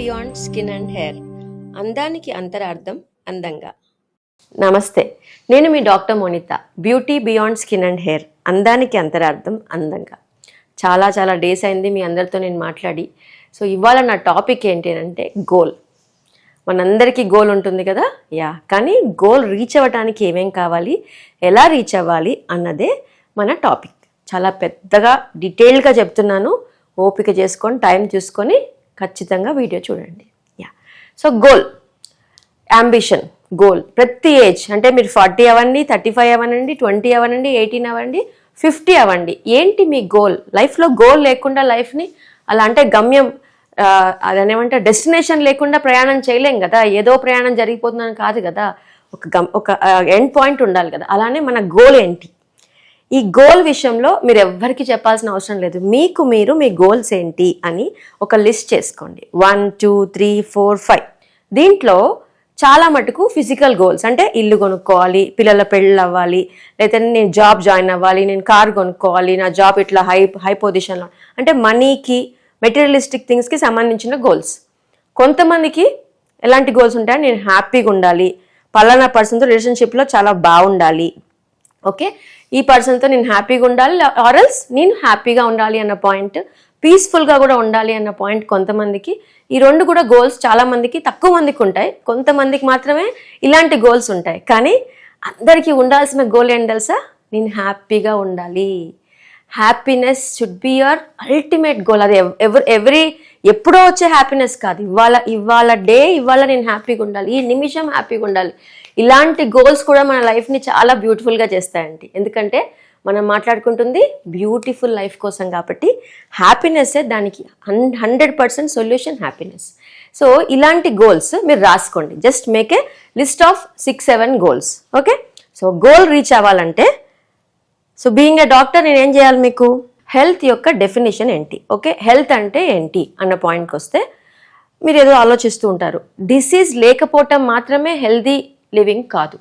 Beyond skin and hair, అందానికి అంతరార్థం అందంగా. నమస్తే, నేను మీ doctor Monitha. Beauty beyond skin and hair, అందానికి అంతరార్థం అందంగా. చాలా డేస్ అయింది మీ అందరితో నేను మాట్లాడి. సో ఇవాళ నా టాపిక్ ఏంటి అంటే గోల్. మనందరికీ గోల్ ఉంటుంది కదా, కానీ గోల్ రీచ్ అవ్వడానికి ఏమేం కావాలి, ఎలా రీచ్ అవ్వాలి అన్నదే మన టాపిక్. చాలా పెద్దగా డీటెయిల్గా చెప్తున్నాను, ఓపిక చేసుకొని టైం చూసుకొని ఖచ్చితంగా వీడియో చూడండి. సో గోల్, అంబిషన్, గోల్ ప్రతి ఏజ్, అంటే మీరు 40 అవ్వండి, 35 అవ్వనండి, 20 అవ్వనండి, 18 అవ్వండి, 50 అవ్వండి, ఏంటి మీ గోల్? లైఫ్లో గోల్ లేకుండా లైఫ్ని అలా అంటే గమ్యం అదేమంటే డెస్టినేషన్ లేకుండా ప్రయాణం చేయలేం కదా. ఏదో ప్రయాణం జరిగిపోతుందని కాదు కదా, ఒక ఎండ్ పాయింట్ ఉండాలి కదా. అలానే మన గోల్ ఏంటి? ఈ గోల్ విషయంలో మీరు ఎవ్వరికి చెప్పాల్సిన అవసరం లేదు. మీరు మీ గోల్స్ ఏంటి అని ఒక లిస్ట్ చేసుకోండి. 1 2 3 4 5. దీంట్లో చాలా మటుకు ఫిజికల్ గోల్స్, అంటే ఇల్లు కొనుక్కోవాలి, పిల్లల పెళ్ళి అవ్వాలి, లేకపోతే నేను జాబ్ జాయిన్ అవ్వాలి, నేను కార్ కొనుక్కోవాలి, నా జాబ్ ఇట్లా హై పొజిషన్లో, అంటే మనీకి మెటీరియలిస్టిక్ థింగ్స్కి సంబంధించిన గోల్స్. కొంతమందికి ఎలాంటి గోల్స్ ఉంటాయి? నేను హ్యాపీగా ఉండాలి, పలానా పర్సన్తో రిలేషన్షిప్లో చాలా బాగుండాలి, ఓకే, ఈ పర్సన్తో నేను హ్యాపీగా ఉండాలి, ఆర్ఎల్స్ నేను హ్యాపీగా ఉండాలి అన్న పాయింట్, పీస్ఫుల్గా కూడా ఉండాలి అన్న పాయింట్ కొంతమందికి. ఈ రెండు కూడా గోల్స్ చాలా మందికి, తక్కువ మందికి ఉంటాయి, కొంతమందికి మాత్రమే ఇలాంటి గోల్స్ ఉంటాయి. కానీ అందరికీ ఉండాల్సిన గోల్ ఏంటి తెలుసా? నేను హ్యాపీగా ఉండాలి. Happiness should be your ultimate goal. అది ఎప్పుడో వచ్చే హ్యాపీనెస్ కాదు, ఇవాళ నేను హ్యాపీగా ఉండాలి, ఈ నిమిషం హ్యాపీగా ఉండాలి. ఇలాంటి గోల్స్ కూడా మన లైఫ్ని చాలా బ్యూటిఫుల్గా చేస్తాయండి. ఎందుకంటే మనం మాట్లాడుకుంటుంది బ్యూటిఫుల్ లైఫ్ కోసం కాబట్టి హ్యాపీనెస్సే దానికి 100% సొల్యూషన్, హ్యాపీనెస్. సో ఇలాంటి గోల్స్ మీరు రాసుకోండి. Just make a list of 6-7 goals, okay. So goal reach అవ్వాలంటే, సో బీయింగ్ ఏ డాక్టర్ నేను ఏం చేయాలి? మీకు హెల్త్ యొక్క డెఫినేషన్ ఏంటి, ఓకే, హెల్త్ అంటే ఏంటి అన్న పాయింట్కి వస్తే మీరు ఏదో ఆలోచిస్తూ ఉంటారు. డిసీజ్ లేకపోవటం మాత్రమే హెల్దీ లివింగ్ కాదు.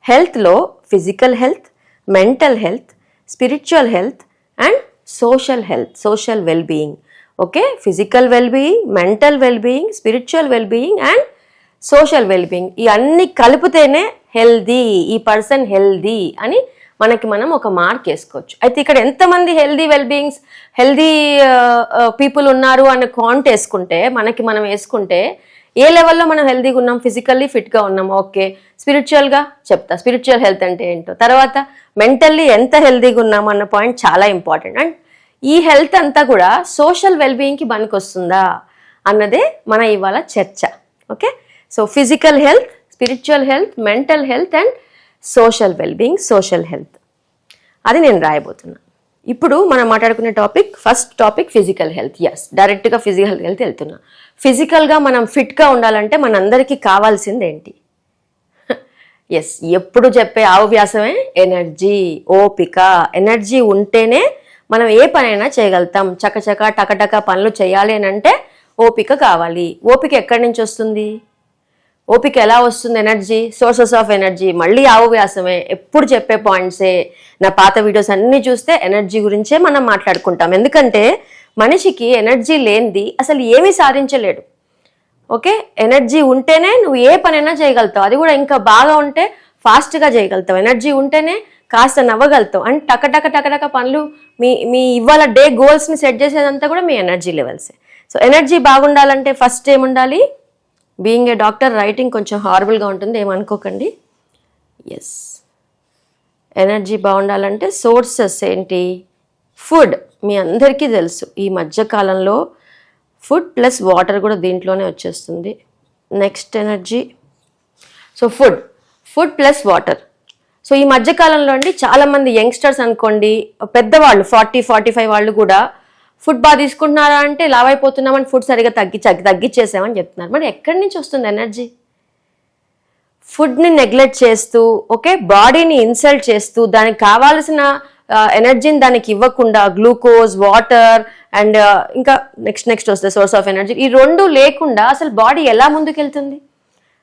హెల్త్లో physical health, mental health, spiritual health and social wellbeing, okay. Physical wellbeing, mental wellbeing, spiritual wellbeing and social wellbeing, ఈ అన్ని కలిపితేనే హెల్దీ, ఈ పర్సన్ హెల్దీ అని మనం ఒక మార్క్ వేసుకోవచ్చు. అయితే ఇక్కడ ఎంతమంది హెల్దీ పీపుల్ ఉన్నారు అనే కాంట్ వేసుకుంటే, మనం వేసుకుంటే ఏ లెవెల్లో మనం హెల్దీగా ఉన్నాం, ఫిజికల్లీ ఫిట్గా ఉన్నాం, ఓకే. స్పిరిచువల్గా చెప్తా, స్పిరిచువల్ హెల్త్ అంటే ఏంటో, తర్వాత మెంటల్లీ ఎంత హెల్దీగా ఉన్నాం అన్న పాయింట్ చాలా ఇంపార్టెంట్. అండ్ ఈ హెల్త్ అంతా కూడా సోషల్ వెల్బీయింగ్కి పనికొస్తుందా అన్నదే మన ఇవాళ చర్చ, okay. So physical health, spiritual health, mental health and social wellbeing, social health, అది నేను రాయబోతున్నా. ఇప్పుడు మనం మాట్లాడుకునే ఫస్ట్ టాపిక్ ఫిజికల్ హెల్త్. డైరెక్ట్గా ఫిజికల్ హెల్త్ వెళ్తున్నా. ఫిజికల్గా మనం ఫిట్గా ఉండాలంటే మనందరికీ కావాల్సింది ఏంటి? ఎప్పుడు చెప్పే ఆవువ్యాసమే ఎనర్జీ, ఓపిక. ఎనర్జీ ఉంటేనే మనం ఏ పనైనా చేయగలుగుతాం. చకచక టకటక పనులు చేయాలి అని అంటే ఓపిక కావాలి. ఓపిక ఎక్కడి నుంచి వస్తుంది? ఓపిక ఎలా వస్తుంది? ఎనర్జీ, సోర్సెస్ ఆఫ్ ఎనర్జీ మళ్ళీ ఆవువ్యాసమే, ఎప్పుడు చెప్పే పాయింట్సే. నా పాత వీడియోస్ అన్నీ చూస్తే ఎనర్జీ గురించే మనం మాట్లాడుకుంటాం. ఎందుకంటే మనిషికి ఎనర్జీ లేనిది అసలు ఏమీ సాధించలేడు, ఓకే. ఎనర్జీ ఉంటేనే నువ్వు ఏ పనైనా చేయగలుగుతావు, అది కూడా ఇంకా బాగా ఉంటే ఫాస్ట్గా చేయగలుగుతావు. ఎనర్జీ ఉంటేనే కాస్త నవ్వగలుగుతావు. అండ్ టకటక పనులు, మీ ఇవాళ డే గోల్స్ని సెట్ చేసేదంతా కూడా మీ ఎనర్జీ లెవెల్సే. సో ఎనర్జీ బాగుండాలంటే ఫస్ట్ ఏముండాలి? బీయింగ్ ఏ డాక్టర్ రైటింగ్ కొంచెం హారబుల్గా ఉంటుంది, ఏమనుకోకండి. ఎనర్జీ బాగుండాలంటే సోర్సెస్ ఏంటి? ఫుడ్. మీ అందరికీ తెలుసు ఈ మధ్యకాలంలో ఫుడ్ ప్లస్ వాటర్ కూడా దీంట్లోనే వచ్చేస్తుంది. Next energy, so food plus water. So ఈ మధ్యకాలంలో అండి చాలామంది యంగ్స్టర్స్ అనుకోండి, పెద్దవాళ్ళు 40-45 వాళ్ళు కూడా ఫుడ్ బాగా తీసుకుంటున్నారా అంటే లావ్ అయిపోతున్నామని ఫుడ్ సరిగా తగ్గించేసామని చెప్తున్నారు. మరి ఎక్కడి నుంచి వస్తుంది ఎనర్జీ? ఫుడ్ని నెగ్లెక్ట్ చేస్తూ, ఓకే, బాడీని ఇన్సల్ట్ చేస్తూ, దానికి కావాల్సిన ఎనర్జీని దానికి ఇవ్వకుండా గ్లూకోజ్, వాటర్ అండ్ ఇంకా నెక్స్ట్ వస్తే సోర్స్ ఆఫ్ ఎనర్జీ, ఈ రెండు లేకుండా అసలు బాడీ ఎలా ముందుకెళ్తుంది?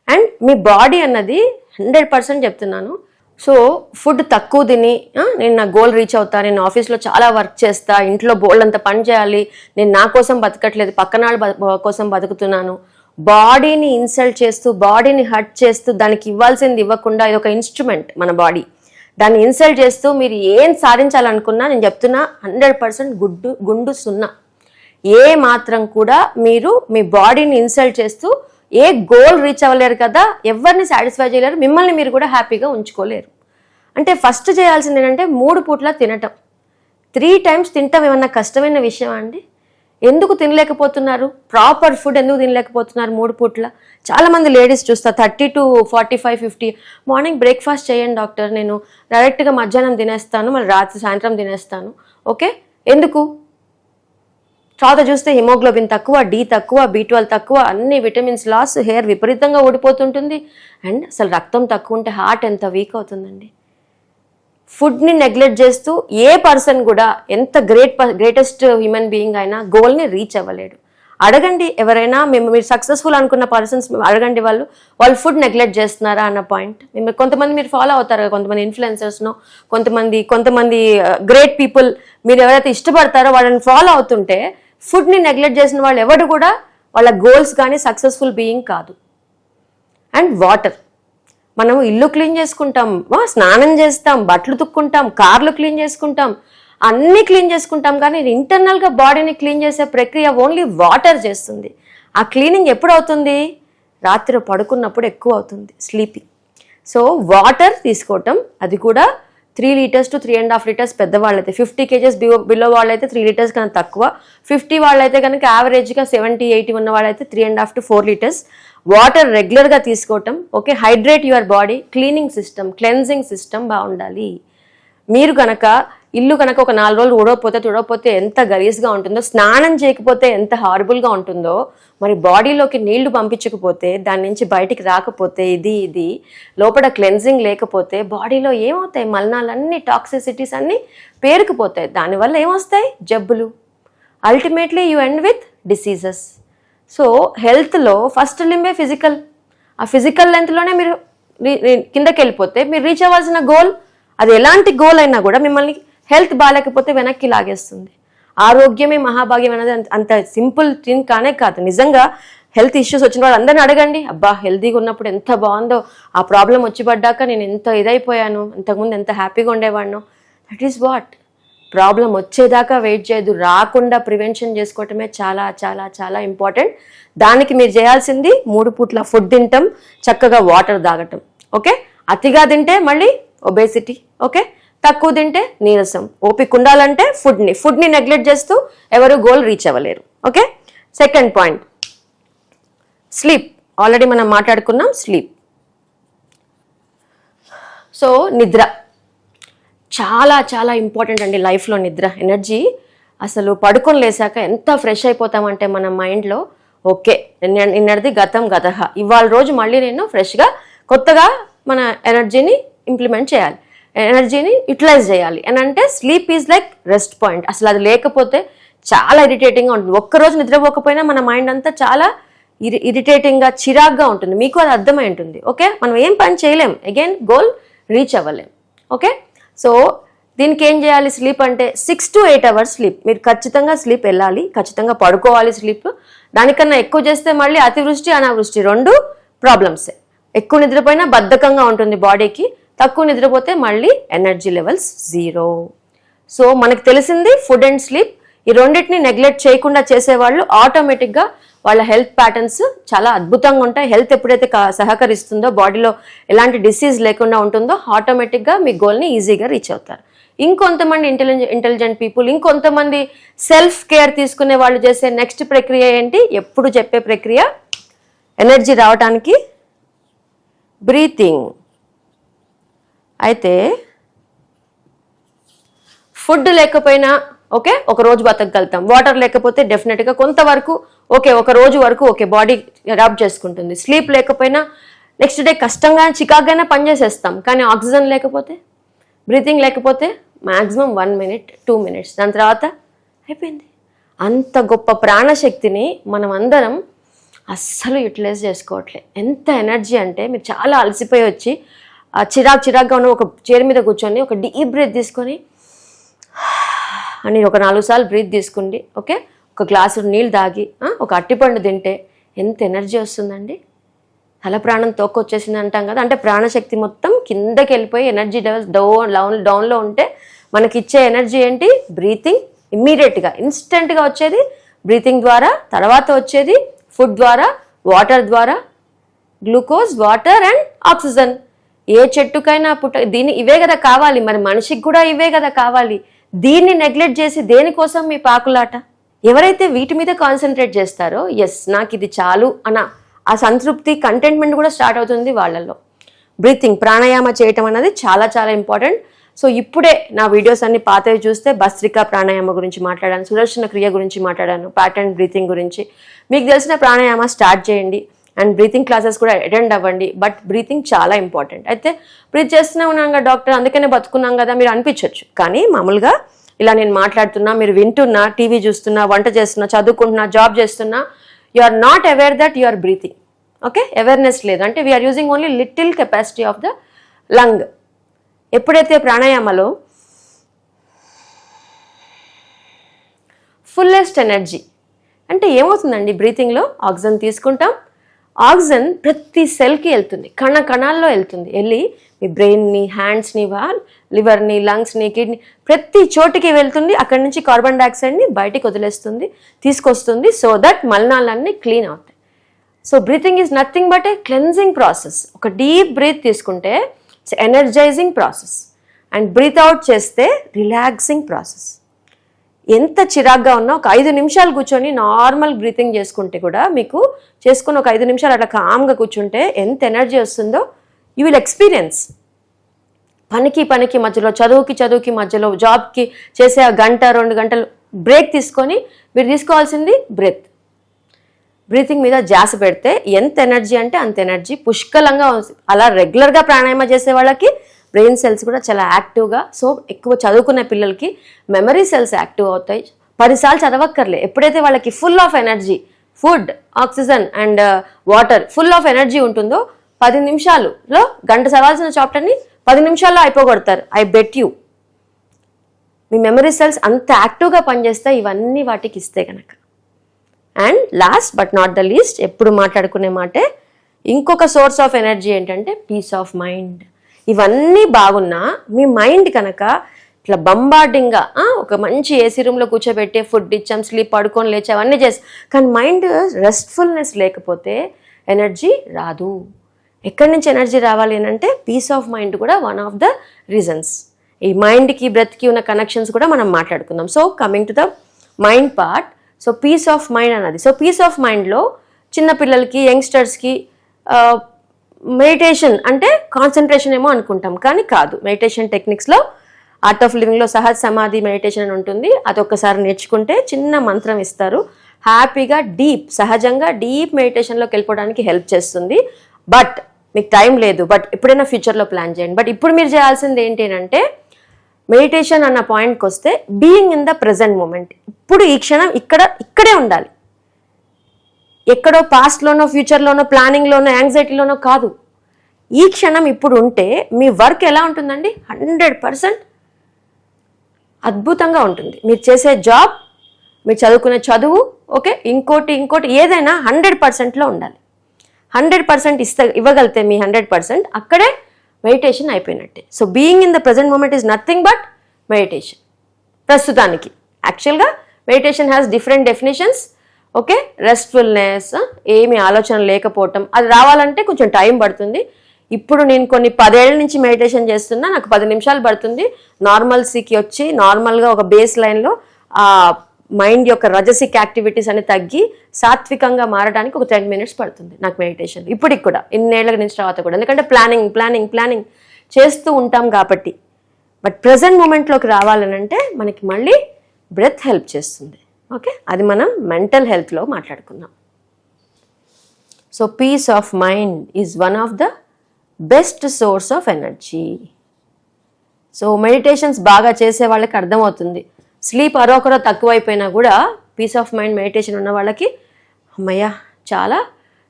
అండ్ మీ బాడీ అన్నది 100% చెప్తున్నాను, సో ఫుడ్ తక్కువ తిని నేను నా గోల్ రీచ్ అవుతా, నేను ఆఫీస్లో చాలా వర్క్ చేస్తా, ఇంట్లో బోల్డ్ అంత పని చేయాలి, నేను నా కోసం బతకట్లేదు, పక్కన వాళ్ళ కోసం బతుకుతున్నాను, బాడీని ఇన్సల్ట్ చేస్తూ బాడీని హర్ట్ చేస్తూ దానికి ఇవ్వాల్సింది ఇవ్వకుండా, ఇది ఒక ఇన్స్ట్రుమెంట్ మన బాడీ, దాన్ని ఇన్సల్ట్ చేస్తూ మీరు ఏం సాధించాలనుకున్నా నేను చెప్తున్నా 100% గుండు సున్నా. ఏ మాత్రం కూడా మీరు మీ బాడీని ఇన్సల్ట్ చేస్తూ ఏ గోల్ రీచ్ అవ్వలేరు కదా, ఎవరిని సాటిస్ఫై చేయలేరు, మిమ్మల్ని మీరు కూడా హ్యాపీగా ఉంచుకోలేరు. అంటే ఫస్ట్ చేయాల్సింది ఏంటంటే 3 పూట్ల తినటం. 3 times తినటం ఏమన్నా కష్టమైన విషయం అండి? ఎందుకు తినలేకపోతున్నారు? ప్రాపర్ ఫుడ్ ఎందుకు తినలేకపోతున్నారు 3 పూట్ల? చాలామంది లేడీస్ చూస్తా 30 to 45, 50 మార్నింగ్ బ్రేక్ఫాస్ట్ చేయండి డాక్టర్, నేను డైరెక్ట్గా మధ్యాహ్నం తినేస్తాను, మళ్ళీ రాత్రి సాయంత్రం తినేస్తాను. ఓకే, ఎందుకు? తర్వాత చూస్తే హిమోగ్లోబిన్ తక్కువ, డి తక్కువ, B12 తక్కువ, అన్ని విటమిన్స్ లాస్, హెయిర్ విపరీతంగా ఊడిపోతుంటుంది, అండ్ అసలు రక్తం తక్కువ ఉంటే హార్ట్ ఎంత వీక్ అవుతుందండి. ఫుడ్ని నెగ్లెక్ట్ చేస్తూ ఏ పర్సన్ కూడా ఎంత గ్రేటెస్ట్ హ్యూమన్ బీయింగ్ అయినా గోల్ని రీచ్ అవ్వలేడు. అడగండి ఎవరైనా, మీరు సక్సెస్ఫుల్ అనుకున్న పర్సన్స్ అడగండి, వాళ్ళు ఫుడ్ నెగ్లెక్ట్ చేస్తున్నారా అన్న పాయింట్. కొంతమంది మీరు ఫాలో అవుతారు, కొంతమంది ఇన్ఫ్లుయెన్సర్స్ను, కొంతమంది గ్రేట్ పీపుల్ మీరు ఎవరైతే ఇష్టపడతారో వాళ్ళని ఫాలో అవుతుంటే ఫుడ్ని నెగ్లెక్ట్ చేసిన వాళ్ళు ఎవరు కూడా వాళ్ళ గోల్స్ కానీ సక్సెస్ఫుల్ బీయింగ్ కాదు. అండ్ వాటర్, మనం ఇల్లు క్లీన్ చేసుకుంటాం, స్నానం చేస్తాం, బట్టలు తుక్కుంటాం, కార్లు క్లీన్ చేసుకుంటాం, అన్నీ క్లీన్ చేసుకుంటాం, కానీ ఇంటర్నల్గా బాడీని క్లీన్ చేసే ప్రక్రియ ఓన్లీ వాటర్ చేస్తుంది. ఆ క్లీనింగ్ ఎప్పుడు అవుతుంది? రాత్రి పడుకున్నప్పుడు ఎక్కువ అవుతుంది, స్లీపింగ్. సో వాటర్ తీసుకోవటం, అది కూడా 3 liters to 3.5 liters పెద్దవాళ్ళైతే, 50 kgs below వాళ్ళైతే 3 liters కన్నా తక్కువ, 50 వాళ్ళైతే కనుక యావరేజ్గా 70, 80 ఉన్న వాళ్ళైతే 3.5 to 4 liters వాటర్ రెగ్యులర్గా తీసుకోవటం. Okay, hydrate your body, cleaning system, cleansing system బాగుండాలి. మీరు కనుక ఇల్లు కనుక ఒక 4 రోజులు తుడవపోతే ఎంత గలీజ్గా ఉంటుందో, స్నానం చేయకపోతే ఎంత హారబుల్గా ఉంటుందో, మరి బాడీలోకి నీళ్లు పంపించకపోతే, దాని నుంచి బయటికి రాకపోతే, ఇది లోపల క్లెన్జింగ్ లేకపోతే బాడీలో ఏమవుతాయి? మలనాలన్నీ, టాక్సిసిటీస్ అన్నీ పేరుకుపోతాయి. దానివల్ల ఏమొస్తాయి? జబ్బులు. Ultimately you end with diseases. So హెల్త్లో ఫస్ట్ లింబే ఫిజికల్. ఆ ఫిజికల్ లెంత్లోనే మీరు కిందకి వెళ్ళిపోతే మీరు రీచ్ అవ్వాల్సిన గోల్, అది ఎలాంటి గోల్ అయినా కూడా మిమ్మల్ని హెల్త్ బాగాలేకపోతే వెనక్కి లాగేస్తుంది. ఆరోగ్యమే మహాభాగ్యం అనేది అంత సింపుల్ థింగ్ కానే కాదు. నిజంగా హెల్త్ ఇష్యూస్ వచ్చిన వాళ్ళు అందరిని అడగండి, అబ్బా హెల్తీగా ఉన్నప్పుడు ఎంత బాగుందో, ఆ ప్రాబ్లం వచ్చి పడ్డాక నేను ఎంత ఇదైపోయాను, ఇంతకుముందు ఎంత హ్యాపీగా ఉండేవాడినో. That is what. ప్రాబ్లం వచ్చేదాకా వెయిట్ చేయదు, రాకుండా ప్రివెన్షన్ చేసుకోవటమే చాలా చాలా చాలా ఇంపార్టెంట్. దానికి మీరు చేయాల్సింది 3 పూట్ల ఫుడ్ తినటం, చక్కగా వాటర్ తాగటం. ఓకే, అతిగా తింటే మళ్ళీ ఒబేసిటీ. ఓకే, తక్కువ తింటే నీరసం. ఓపిక ఉండాలంటే ఫుడ్ని నెగ్లెక్ట్ చేస్తూ ఎవరు గోల్ రీచ్ అవ్వలేరు. Okay, second point sleep. Already మనం మాట్లాడుకున్నాం స్లీప్. సో నిద్ర చాలా చాలా ఇంపార్టెంట్ అండి లైఫ్లో. నిద్ర ఎనర్జీ. అసలు పడుకొని లేసాక ఎంత ఫ్రెష్ అయిపోతామంటే మన మైండ్లో, ఓకే నిన్నటిది గతం గతహ, ఇవాళ రోజు మళ్ళీ నేను ఫ్రెష్గా కొత్తగా మన ఎనర్జీని ఇంప్లిమెంట్ చేయాలి, ఎనర్జీని యూటిలైజ్ చేయాలి అని అంటే sleep is like rest point. అసలు అది లేకపోతే చాలా ఇరిటేటింగ్గా ఉంటుంది. ఒక్కరోజు నిద్రపోకపోయినా మన మైండ్ అంతా చాలా ఇరిటేటింగ్గా, చిరాగ్గా ఉంటుంది. మీకు అది అర్థమై ఉంటుంది. ఓకే, మనం ఏం పని చేయలేం, అగైన్ గోల్ రీచ్ అవ్వలేం. ఓకే, సో దీనికి ఏం చేయాలి? స్లీప్ అంటే 6 to 8 hours స్లీప్. మీరు ఖచ్చితంగా స్లీప్ వెళ్ళాలి, ఖచ్చితంగా పడుకోవాలి. స్లీప్ దానికన్నా ఎక్కువ చేస్తే మళ్ళీ అతివృష్టి అనావృష్టి 2 ప్రాబ్లమ్సే. ఎక్కువ నిద్రపోయినా బద్ధకంగా ఉంటుంది బాడీకి, తక్కువ నిద్రపోతే మళ్ళీ ఎనర్జీ లెవెల్స్ 0. సో మనకు తెలిసింది ఫుడ్ అండ్ స్లీప్. ఈ రెండింటిని నెగ్లెక్ట్ చేయకుండా చేసేవాళ్ళు ఆటోమేటిక్గా వాళ్ళ హెల్త్ ప్యాటర్న్స్ చాలా అద్భుతంగా ఉంటాయి. హెల్త్ ఎప్పుడైతే సహకరిస్తుందో, బాడీలో ఎలాంటి డిసీజ్ లేకుండా ఉంటుందో, ఆటోమేటిక్గా మీ గోల్ని ఈజీగా రీచ్ అవుతారు. ఇంకొంతమంది ఇంటెలిజెంట్ పీపుల్, ఇంకొంతమంది సెల్ఫ్ కేర్ తీసుకునే వాళ్ళు చేసే నెక్స్ట్ ప్రక్రియ ఏంటి? ఎప్పుడు చెప్పే ప్రక్రియ, ఎనర్జీ రావడానికి బ్రీతింగ్. అయితే ఫుడ్ లేకపోయినా ఓకే ఒక రోజు బతకగలుగుతాం, వాటర్ లేకపోతే డెఫినెట్గా కొంతవరకు ఓకే, ఒక రోజు వరకు ఓకే బాడీ అడాప్ట్ చేసుకుంటుంది. స్లీప్ లేకపోయినా నెక్స్ట్ డే కష్టంగా చికాగ్గానే పనిచేసేస్తాం. కానీ ఆక్సిజన్ లేకపోతే, బ్రీతింగ్ లేకపోతే మ్యాక్సిమం 1 minute 2 minutes, దాని తర్వాత అయిపోయింది. అంత గొప్ప ప్రాణశక్తిని మనం అందరం అస్సలు యూటిలైజ్ చేసుకోవట్లే. ఎంత ఎనర్జీ అంటే మీరు చాలా అలసిపోయి వచ్చి చిరాగ్గా ఉన్న ఒక చైర్ మీద కూర్చొని ఒక డీప్ బ్రీత్ తీసుకొని అని ఒక 4 సార్లు బ్రీత్ తీసుకోండి. ఓకే, ఒక గ్లాసు నీళ్ళు తాగి ఒక అట్టిపండు తింటే ఎంత ఎనర్జీ వస్తుందండి. తల ప్రాణం తోకొచ్చేసింది అంటాం కదా, అంటే ప్రాణశక్తి మొత్తం కిందకి వెళ్ళిపోయి ఎనర్జీ లెవెల్స్ డౌన్లో ఉంటే మనకి ఇచ్చే ఎనర్జీ ఏంటి? బ్రీతింగ్. ఇమ్మీడియట్గా ఇన్స్టెంట్గా వచ్చేది బ్రీతింగ్ ద్వారా, తర్వాత వచ్చేది ఫుడ్ ద్వారా, వాటర్ ద్వారా, గ్లూకోజ్, వాటర్ అండ్ ఆక్సిజన్. ఏ చెట్టుకైనా ఇవే కదా కావాలి, మరి మనిషికి కూడా ఇవే కదా కావాలి. దీన్ని నెగ్లెక్ట్ చేసి దేనికోసం మీ పాకులాట? ఎవరైతే వీటి మీద కాన్సన్ట్రేట్ చేస్తారో ఎస్ నాకు ఇది చాలు అన్న ఆ సంతృప్తి, కంటెంట్మెంట్ కూడా స్టార్ట్ అవుతుంది వాళ్ళల్లో. బ్రీతింగ్, ప్రాణాయామ చేయటం అనేది చాలా చాలా ఇంపార్టెంట్. సో ఇప్పుడే నా వీడియోస్ అన్ని పాతవి చూస్తే భస్త్రికా ప్రాణాయామ గురించి మాట్లాడాను, సుదర్శన క్రియ గురించి మాట్లాడాను, ప్యాటర్న్ బ్రీతింగ్ గురించి. మీకు తెలిసిన ప్రాణాయామ స్టార్ట్ చేయండి అండ్ బ్రీతింగ్ క్లాసెస్ కూడా అటెండ్ అవ్వండి. బట్ బ్రీతింగ్ చాలా ఇంపార్టెంట్. అయితే బ్రీత్ చేస్తూనే ఉన్నాం కదా డాక్టర్, అందుకనే బతుకున్నాం కదా మీరు అనిపించవచ్చు. కానీ మామూలుగా ఇలా నేను మాట్లాడుతున్నా, మీరు వింటున్నా, టీవీ చూస్తున్నా, వంట చేస్తున్నా, చదువుకుంటున్నా, జాబ్ చేస్తున్నా, you are not aware that you are breathing. Okay, awareness లేదు. అంటే we are using only little capacity of the lung. ఎప్పుడైతే ప్రాణాయామలో ఫుల్లెస్ట్ ఎనర్జీ అంటే ఏమవుతుందండి, బ్రీతింగ్లో ఆక్సిజన్ తీసుకుంటాం, ఆక్సిజన్ ప్రతి సెల్కి వెళ్తుంది, కణాల్లో వెళ్తుంది, వెళ్ళి మీ బ్రెయిన్ని, హ్యాండ్స్ని, లివర్ని, లంగ్స్ని, కిడ్నీ ప్రతి చోటికి వెళ్తుంది. అక్కడి నుంచి కార్బన్ డైఆక్సైడ్ని బయటికి వదిలేస్తుంది, తీసుకొస్తుంది, సో దట్ మలినాలన్నీ క్లీన్ అవుతాయి. So breathing is nothing but a cleansing process. ఒక డీప్ బ్రీత్ తీసుకుంటే it's energising process, and breath out చేస్తే రిలాక్సింగ్ ప్రాసెస్. ఎంత చిరాగ్గా ఉన్నా ఒక 5 నిమిషాలు కూర్చొని నార్మల్ బ్రీతింగ్ చేసుకుంటే కూడా, మీకు చేసుకుని ఒక 5 నిమిషాలు అట్లా కామ్గా కూర్చుంటే ఎంత ఎనర్జీ వస్తుందో యూ విల్ ఎక్స్పీరియన్స్. పనికి మధ్యలో, చదువుకి మధ్యలో, జాబ్కి చేసే 1-2 గంటలు బ్రేక్ తీసుకొని మీరు తీసుకోవాల్సింది బ్రీతింగ్ మీద ధ్యాస పెడితే ఎంత ఎనర్జీ అంటే అంత ఎనర్జీ పుష్కలంగా వస్తుంది. అలా రెగ్యులర్గా ప్రాణాయామ చేసే వాళ్ళకి బ్రెయిన్ సెల్స్ కూడా చాలా యాక్టివ్గా, సో ఎక్కువ చదువుకునే పిల్లలకి మెమరీ సెల్స్ యాక్టివ్ అవుతాయి. 10 సార్లు చదవక్కర్లే. ఎప్పుడైతే వాళ్ళకి full of energy, food, oxygen and water, full of energy ఉంటుందో 10 నిమిషాలలో గంట చదవాల్సిన చాప్టర్ని 10 నిమిషాల్లో అయిపోగొడతారు. I bet you. మీ మెమరీ సెల్స్ అంత యాక్టివ్గా పనిచేస్తాయి ఇవన్నీ వాటికి ఇస్తే కనుక. And last but not the least, ఎప్పుడు మాట్లాడుకునే మాటే, ఇంకొక సోర్స్ ఆఫ్ ఎనర్జీ ఏంటంటే పీస్ ఆఫ్ మైండ్. ఇవన్నీ బాగున్నా మీ మైండ్ కనుక ఇట్లా బంబార్డింగ్గా ఒక మంచి ఏసీ రూమ్లో కూర్చోబెట్టే ఫుడ్ ఇచ్చాం, స్లీప్, పడుకొని లేచి అవన్నీ చేస్తాం, కానీ మైండ్ రెస్ట్ఫుల్నెస్ లేకపోతే ఎనర్జీ రాదు. ఎక్కడి నుంచి ఎనర్జీ రావాలి అని అంటే పీస్ ఆఫ్ మైండ్ కూడా వన్ ఆఫ్ ద రీజన్స్. ఈ మైండ్కి బ్రెత్కి ఉన్న కనెక్షన్స్ కూడా మనం మాట్లాడుకుందాం. So coming to the mind part, so peace of mind అన్నది. సో పీస్ ఆఫ్ మైండ్లో చిన్నపిల్లలకి, యంగ్స్టర్స్కి మెడిటేషన్ అంటే కాన్సన్ట్రేషన్ ఏమో అనుకుంటాం, కానీ కాదు. మెడిటేషన్ టెక్నిక్స్లో ఆర్ట్ ఆఫ్ లివింగ్లో సహజ్ సమాధి మెడిటేషన్ అని ఉంటుంది. అది ఒక్కసారి నేర్చుకుంటే చిన్న మంత్రం ఇస్తారు, హ్యాపీగా సహజంగా డీప్ మెడిటేషన్లోకి వెళ్ళిపోవడానికి హెల్ప్ చేస్తుంది. బట్ మీకు టైం లేదు, బట్ ఎప్పుడైనా ఫ్యూచర్లో ప్లాన్ చేయండి. బట్ ఇప్పుడు మీరు చేయాల్సింది ఏంటి అంటే, మెడిటేషన్ అన్న పాయింట్కి వస్తే being in the present moment. ఇప్పుడు ఈ క్షణం ఇక్కడే ఉండాలి. ఎక్కడో పాస్ట్లోనో, ఫ్యూచర్లోనో, ప్లానింగ్లోనో, యాంగ్జైటీలోనో కాదు. ఈ క్షణం ఇప్పుడు ఉంటే మీ వర్క్ ఎలా ఉంటుందండి? 100% అద్భుతంగా ఉంటుంది. మీరు చేసే జాబ్, మీరు చదువుకునే చదువు, ఓకే, ఇంకోటి ఏదైనా 100%లో ఉండాలి. 100% ఇవ్వగలితే మీ 100%, అక్కడే మెడిటేషన్ అయిపోయినట్టే. So being in the present moment is nothing but meditation ప్రస్తుతానికి. యాక్చువల్గా meditation has different definitions. Okay, restfulness, ఏమి ఆలోచన లేకపోవటం, అది రావాలంటే కొంచెం టైం పడుతుంది. ఇప్పుడు నేను కొన్ని 10 ఏళ్ల నుంచి మెడిటేషన్ చేస్తున్నా, నాకు 10 నిమిషాలు పడుతుంది నార్మల్సీకి వచ్చి, నార్మల్గా ఒక బేస్ లైన్లో ఆ మైండ్ యొక్క రజసిక్ యాక్టివిటీస్ అని తగ్గి సాత్వికంగా మారడానికి ఒక 10 minutes పడుతుంది నాకు మెడిటేషన్. ఇప్పటికి కూడా, ఇన్నేళ్ల నుంచి తర్వాత కూడా, ఎందుకంటే ప్లానింగ్ చేస్తూ ఉంటాం కాబట్టి. బట్ ప్రజెంట్ మూమెంట్లోకి రావాలనంటే మనకి మళ్ళీ బ్రెత్ హెల్ప్ చేస్తుంది. ఓకే, అది మనం మెంటల్ హెల్త్లో మాట్లాడుకుందాం. So peace of mind is one of the best source of energy. So meditations బాగా చేసే వాళ్ళకి అర్థమవుతుంది. స్లీప్ అరొకరో తక్కువైపోయినా కూడా పీస్ ఆఫ్ మైండ్ మెడిటేషన్ ఉన్న వాళ్ళకి అమ్మయ్య చాలా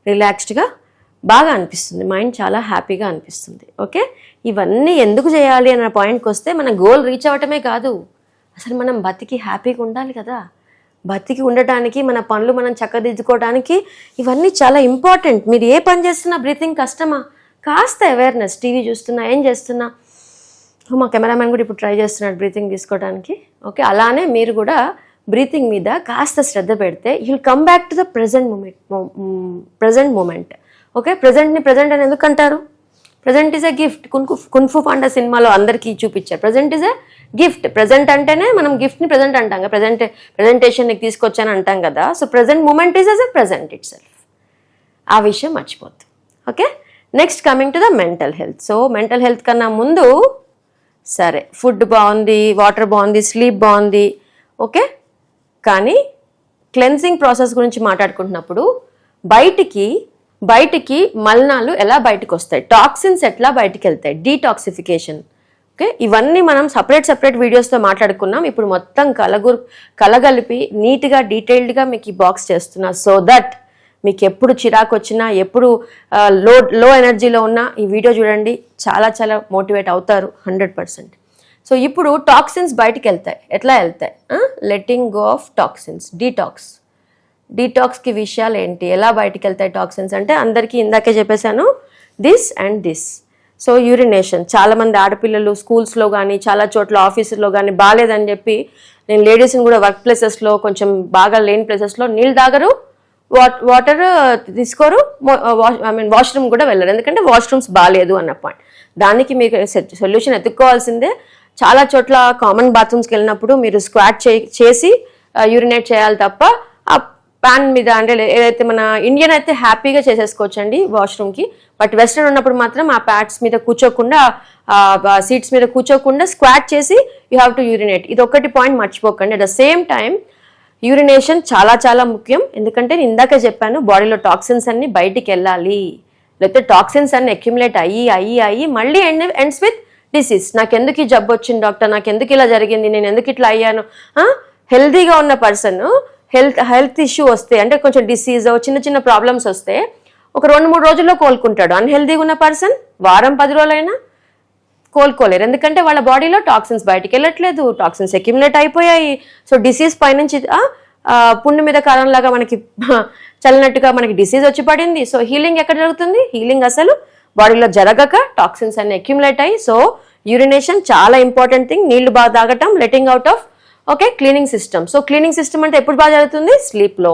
రిలాక్స్డ్గా బాగా అనిపిస్తుంది, మైండ్ చాలా హ్యాపీగా అనిపిస్తుంది. ఓకే, ఇవన్నీ ఎందుకు చేయాలి అన్న పాయింట్కి వస్తే మన గోల్ రీచ్ అవ్వటమే కాదు, అసలు మనం బతికి హ్యాపీగా ఉండాలి కదా. బతికి ఉండటానికి మన పనులు మనం చక్కదిద్దుకోవడానికి ఇవన్నీ చాలా ఇంపార్టెంట్. మీరు ఏ పని చేస్తున్నా బ్రీతింగ్ కష్టమా, కాస్త అవేర్నెస్, టీవీ చూస్తున్నా ఏం చేస్తున్నా, మా కెమెరామెన్ కూడా ఇప్పుడు ట్రై చేస్తున్నాడు బ్రీతింగ్ తీసుకోవడానికి. ఓకే, అలానే మీరు కూడా బ్రీతింగ్ మీద కాస్త శ్రద్ధ పెడితే you will come back to the present moment. Okay, ప్రజెంట్ని ప్రజెంట్ అని ఎందుకు అంటారు? Present is a gift. Kung fu panda సినిమాలో అందరికీ చూపించారు, present is a gift. Present అంటేనే మనం గిఫ్ట్ని ప్రజెంట్ అంటాం కదా, ప్రజెంటేషన్కి తీసుకొచ్చాను అంటాం కదా. So present moment is as a present itself. ఆ విషయం మర్చిపోద్దు. Okay, next coming to the mental health. So mental health కన్నా ముందు సరే ఫుడ్ బాగుంది, వాటర్ బాగుంది, స్లీప్ బాగుంది, ఓకే, కానీ క్లెన్సింగ్ ప్రాసెస్ గురించి మాట్లాడుకుంటున్నప్పుడు బయటికి మలినాలు ఎలా బయటకు వస్తాయి, టాక్సిన్స్ ఎట్లా బయటికి వెళ్తాయి, డీటాక్సిఫికేషన్. ఓకే, ఇవన్నీ మనం సపరేట్ వీడియోస్తో మాట్లాడుకున్నాం. ఇప్పుడు మొత్తం కలగలిపి నీట్గా డీటెయిల్డ్గా మీకు ఈ బాక్స్ చేస్తున్నా. సో దట్ మీకు ఎప్పుడు చిరాకు వచ్చినా, ఎప్పుడు లో ఎనర్జీలో ఉన్నా ఈ వీడియో చూడండి, చాలా చాలా మోటివేట్ అవుతారు 100%. సో ఇప్పుడు టాక్సిన్స్ బయటికి వెళ్తాయి, ఎట్లా వెళ్తాయి? లెట్టింగ్ గో ఆఫ్ టాక్సిన్స్, డీటాక్స్కి విషయాలు ఏంటి, ఎలా బయటికి వెళ్తాయి టాక్సిన్స్ అంటే అందరికీ ఇందాకే చెప్పేశాను, this and this. So urination, చాలామంది ఆడపిల్లలు స్కూల్స్లో కానీ చాలా చోట్ల ఆఫీసుల్లో కానీ బాగాలేదని చెప్పి, నేను లేడీస్ని కూడా వర్క్ ప్లేసెస్లో కొంచెం బాగా లేని ప్లేసెస్లో నీళ్ళు తాగరు, వాటర్ తీసుకోరు, వాష్రూమ్ కూడా వెళ్ళరు, ఎందుకంటే వాష్రూమ్స్ బాగాలేదు అన్న పాయింట్. దానికి మీకు సొల్యూషన్ ఎత్తుక్కోవాల్సిందే. చాలా చోట్ల కామన్ బాత్రూమ్స్కి వెళ్ళినప్పుడు మీరు స్క్వాట్ చేసి యూరినేట్ చేయాలి తప్ప ఆ ప్యాన్ మీద, అంటే ఏదైతే మన ఇండియన్ అయితే హ్యాపీగా చేసేసుకోవచ్చండి వాష్రూమ్కి, బట్ వెస్ట్రన్ ఉన్నప్పుడు మాత్రం ఆ ప్యాడ్స్ మీద కూర్చోకుండా, సీట్స్ మీద కూర్చోకుండా స్క్వాట్ చేసి యూ హ్యావ్ టు యూరినేట్. ఇది ఒకటి పాయింట్ మర్చిపోకండి. At the same time urination చాలా చాలా ముఖ్యం, ఎందుకంటే నేను ఇందాక చెప్పాను బాడీలో టాక్సిన్స్ అన్ని బయటికి వెళ్ళాలి, లేకపోతే టాక్సిన్స్ అన్ని అక్యుములేట్ అయ్యి మళ్ళీ ఎండ్స్ విత్ డిసీజ్. నాకు ఎందుకు ఈ జబ్బు వచ్చింది డాక్టర్, నాకు ఎందుకు ఇలా జరిగింది, నేను ఎందుకు ఇట్లా అయ్యాను. హెల్తీగా ఉన్న పర్సన్ హెల్త్ ఇష్యూ వస్తే, అంటే కొంచెం డిసీజ్ చిన్న ప్రాబ్లమ్స్ వస్తే ఒక 2-3 రోజుల్లో కోలుకుంటాడు. అన్హెల్తీగా ఉన్న పర్సన్ వారం 10 రోజులైనా కోలుకోలేరు, ఎందుకంటే వాళ్ళ బాడీలో టాక్సిన్స్ బయటికి వెళ్ళట్లేదు, టాక్సిన్స్ అక్యుములేట్ అయిపోయాయి. సో డిసీజ్ పైనుంచి పుండు మీద కాలంలాగా మనకి చల్లనట్టుగా మనకి డిసీజ్ వచ్చి పడింది. సో హీలింగ్ ఎక్కడ జరుగుతుంది? హీలింగ్ అసలు బాడీలో జరగక టాక్సిన్స్ అన్ని అక్యుములేట్ అయ్యి. సో యూరినేషన్ చాలా ఇంపార్టెంట్ థింగ్. నీళ్లు బాగా తాగటం, letting out of, okay, cleaning system. So cleaning system అంటే ఎప్పుడు బాగా జరుగుతుంది? స్లీప్లో.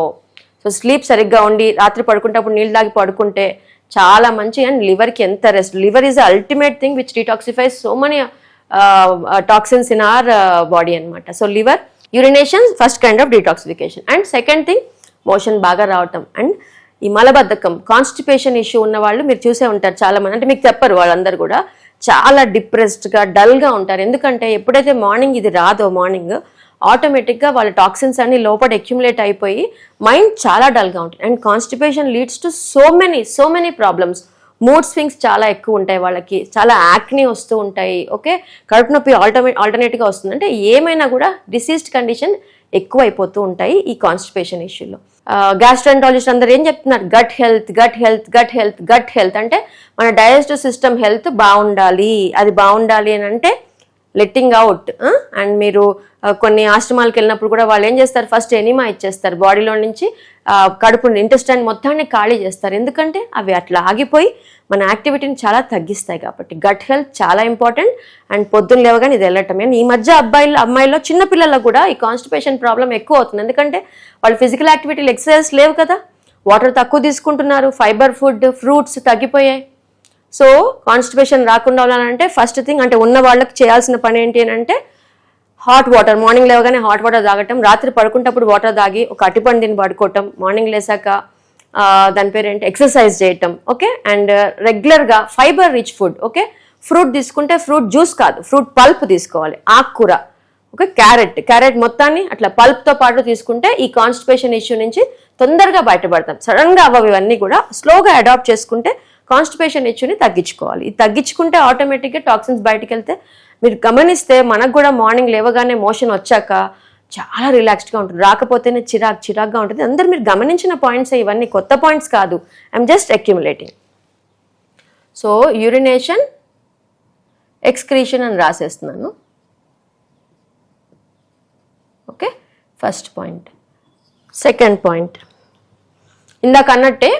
సో స్లీప్ సరిగ్గా ఉండి రాత్రి పడుకుంటప్పుడు నీళ్ళు తాగి పడుకుంటే చాలా మంచి. అండ్ లివర్కి ఎంత rest, liver is the ultimate thing which detoxifies so many toxins in our body అనమాట. So liver, urination first kind of detoxification. And second thing motion బాగా రావటం. అండ్ ఈ మలబద్ధకం, కాన్స్టిపేషన్ ఇష్యూ ఉన్న వాళ్ళు మీరు చూసే ఉంటారు చాలా మంది, అంటే మీకు చెప్పరు, వాళ్ళందరూ కూడా చాలా డిప్రెస్డ్గా డల్గా ఉంటారు. ఎందుకంటే ఎప్పుడైతే మార్నింగ్ ఇది రాదో, మార్నింగ్ ఆటోమేటిక్గా వాళ్ళ టాక్సిన్స్ అన్ని లోపల అక్యుములేట్ అయిపోయి మైండ్ చాలా డల్గా ఉంటుంది. And constipation leads to so many problems. Mood swings చాలా ఎక్కువ ఉంటాయి వాళ్ళకి, చాలా యాక్ని వస్తూ ఉంటాయి. ఓకే, కడుపు నొప్పి ఆల్టర్నేట్గా వస్తుంది. అంటే ఏమైనా కూడా డిసీజ్డ్ కండిషన్ ఎక్కువ అయిపోతూ ఉంటాయి ఈ కాన్స్టిపేషన్ ఇష్యూలో. గ్యాస్ట్రెంటాలజిస్ట్ అందరు ఏం చెప్తున్నారు? గట్ హెల్త్ అంటే మన డైజెస్టివ్ సిస్టమ్ హెల్త్ బాగుండాలి. అది బాగుండాలి అని అంటే లెట్టింగ్ అవుట్. అండ్ మీరు కొన్ని ఆశ్రమాలకు వెళ్ళినప్పుడు కూడా వాళ్ళు ఏం చేస్తారు? ఫస్ట్ ఎనిమా ఇచ్చేస్తారు, బాడీలో నుంచి కడుపు ఇంటెస్టైన్ మొత్తాన్ని ఖాళీ చేస్తారు. ఎందుకంటే అవి అట్లా ఆగిపోయి మన యాక్టివిటీని చాలా తగ్గిస్తాయి. కాబట్టి గట్ హెల్త్ చాలా ఇంపార్టెంట్. అండ్ పొద్దున్న లేవగానే ఇది వెళ్ళటం. ఈ మధ్య అమ్మాయిల్లో చిన్నపిల్లలకు కూడా ఈ కాన్స్టిపేషన్ ప్రాబ్లం ఎక్కువ అవుతుంది. ఎందుకంటే వాళ్ళు ఫిజికల్ యాక్టివిటీలు, ఎక్సర్సైజ్ లేవు కదా, వాటర్ తక్కువ తీసుకుంటున్నారు, ఫైబర్ ఫుడ్, ఫ్రూట్స్ తగ్గిపోయాయి. సో కాన్స్టిపేషన్ రాకుండా ఉండాలంటే ఫస్ట్ థింగ్, అంటే ఉన్న వాళ్ళకి చేయాల్సిన పని ఏంటి అని అంటే హాట్ వాటర్, మార్నింగ్ లేవగానే హాట్ వాటర్ తాగటం, రాత్రి పడుకుంటప్పుడు వాటర్ తాగి ఒక అరటిపండు తిని పడుకోవటం, మార్నింగ్ లేసాక దాని పేరు ఏంటి ఎక్సర్సైజ్ చేయటం. ఓకే, అండ్ రెగ్యులర్గా fibre rich food. Okay, fruit తీసుకుంటే ఫ్రూట్ జ్యూస్ కాదు, ఫ్రూట్ పల్ప్ తీసుకోవాలి. ఆకుకూర, ఓకే, క్యారెట్ మొత్తాన్ని అట్లా పల్ప్తో పాటు తీసుకుంటే ఈ కాన్స్టిపేషన్ ఇష్యూ నుంచి తొందరగా బయటపడతాం. సడన్గా ఇవన్నీ కూడా స్లోగా అడాప్ట్ చేసుకుంటే కాన్స్టిపేషన్ ఇష్యూని తగ్గించుకోవాలి. ఇది తగ్గించుకుంటే ఆటోమేటిక్గా టాక్సిన్స్ బయటకు వెళ్తే, మీరు గమనిస్తే మనకు కూడా మార్నింగ్ లేవగానే మోషన్ వచ్చాక చాలా రిలాక్స్డ్గా ఉంటుంది, రాకపోతేనే చిరాగ్గా ఉంటుంది. అందరు మీరు గమనించిన పాయింట్స్, ఇవన్నీ కొత్త పాయింట్స్ కాదు, I'm just accumulating. So urination, excretion అని రాసేస్తున్నాను. Okay, first point. Second point, ఇందాక అన్నట్టే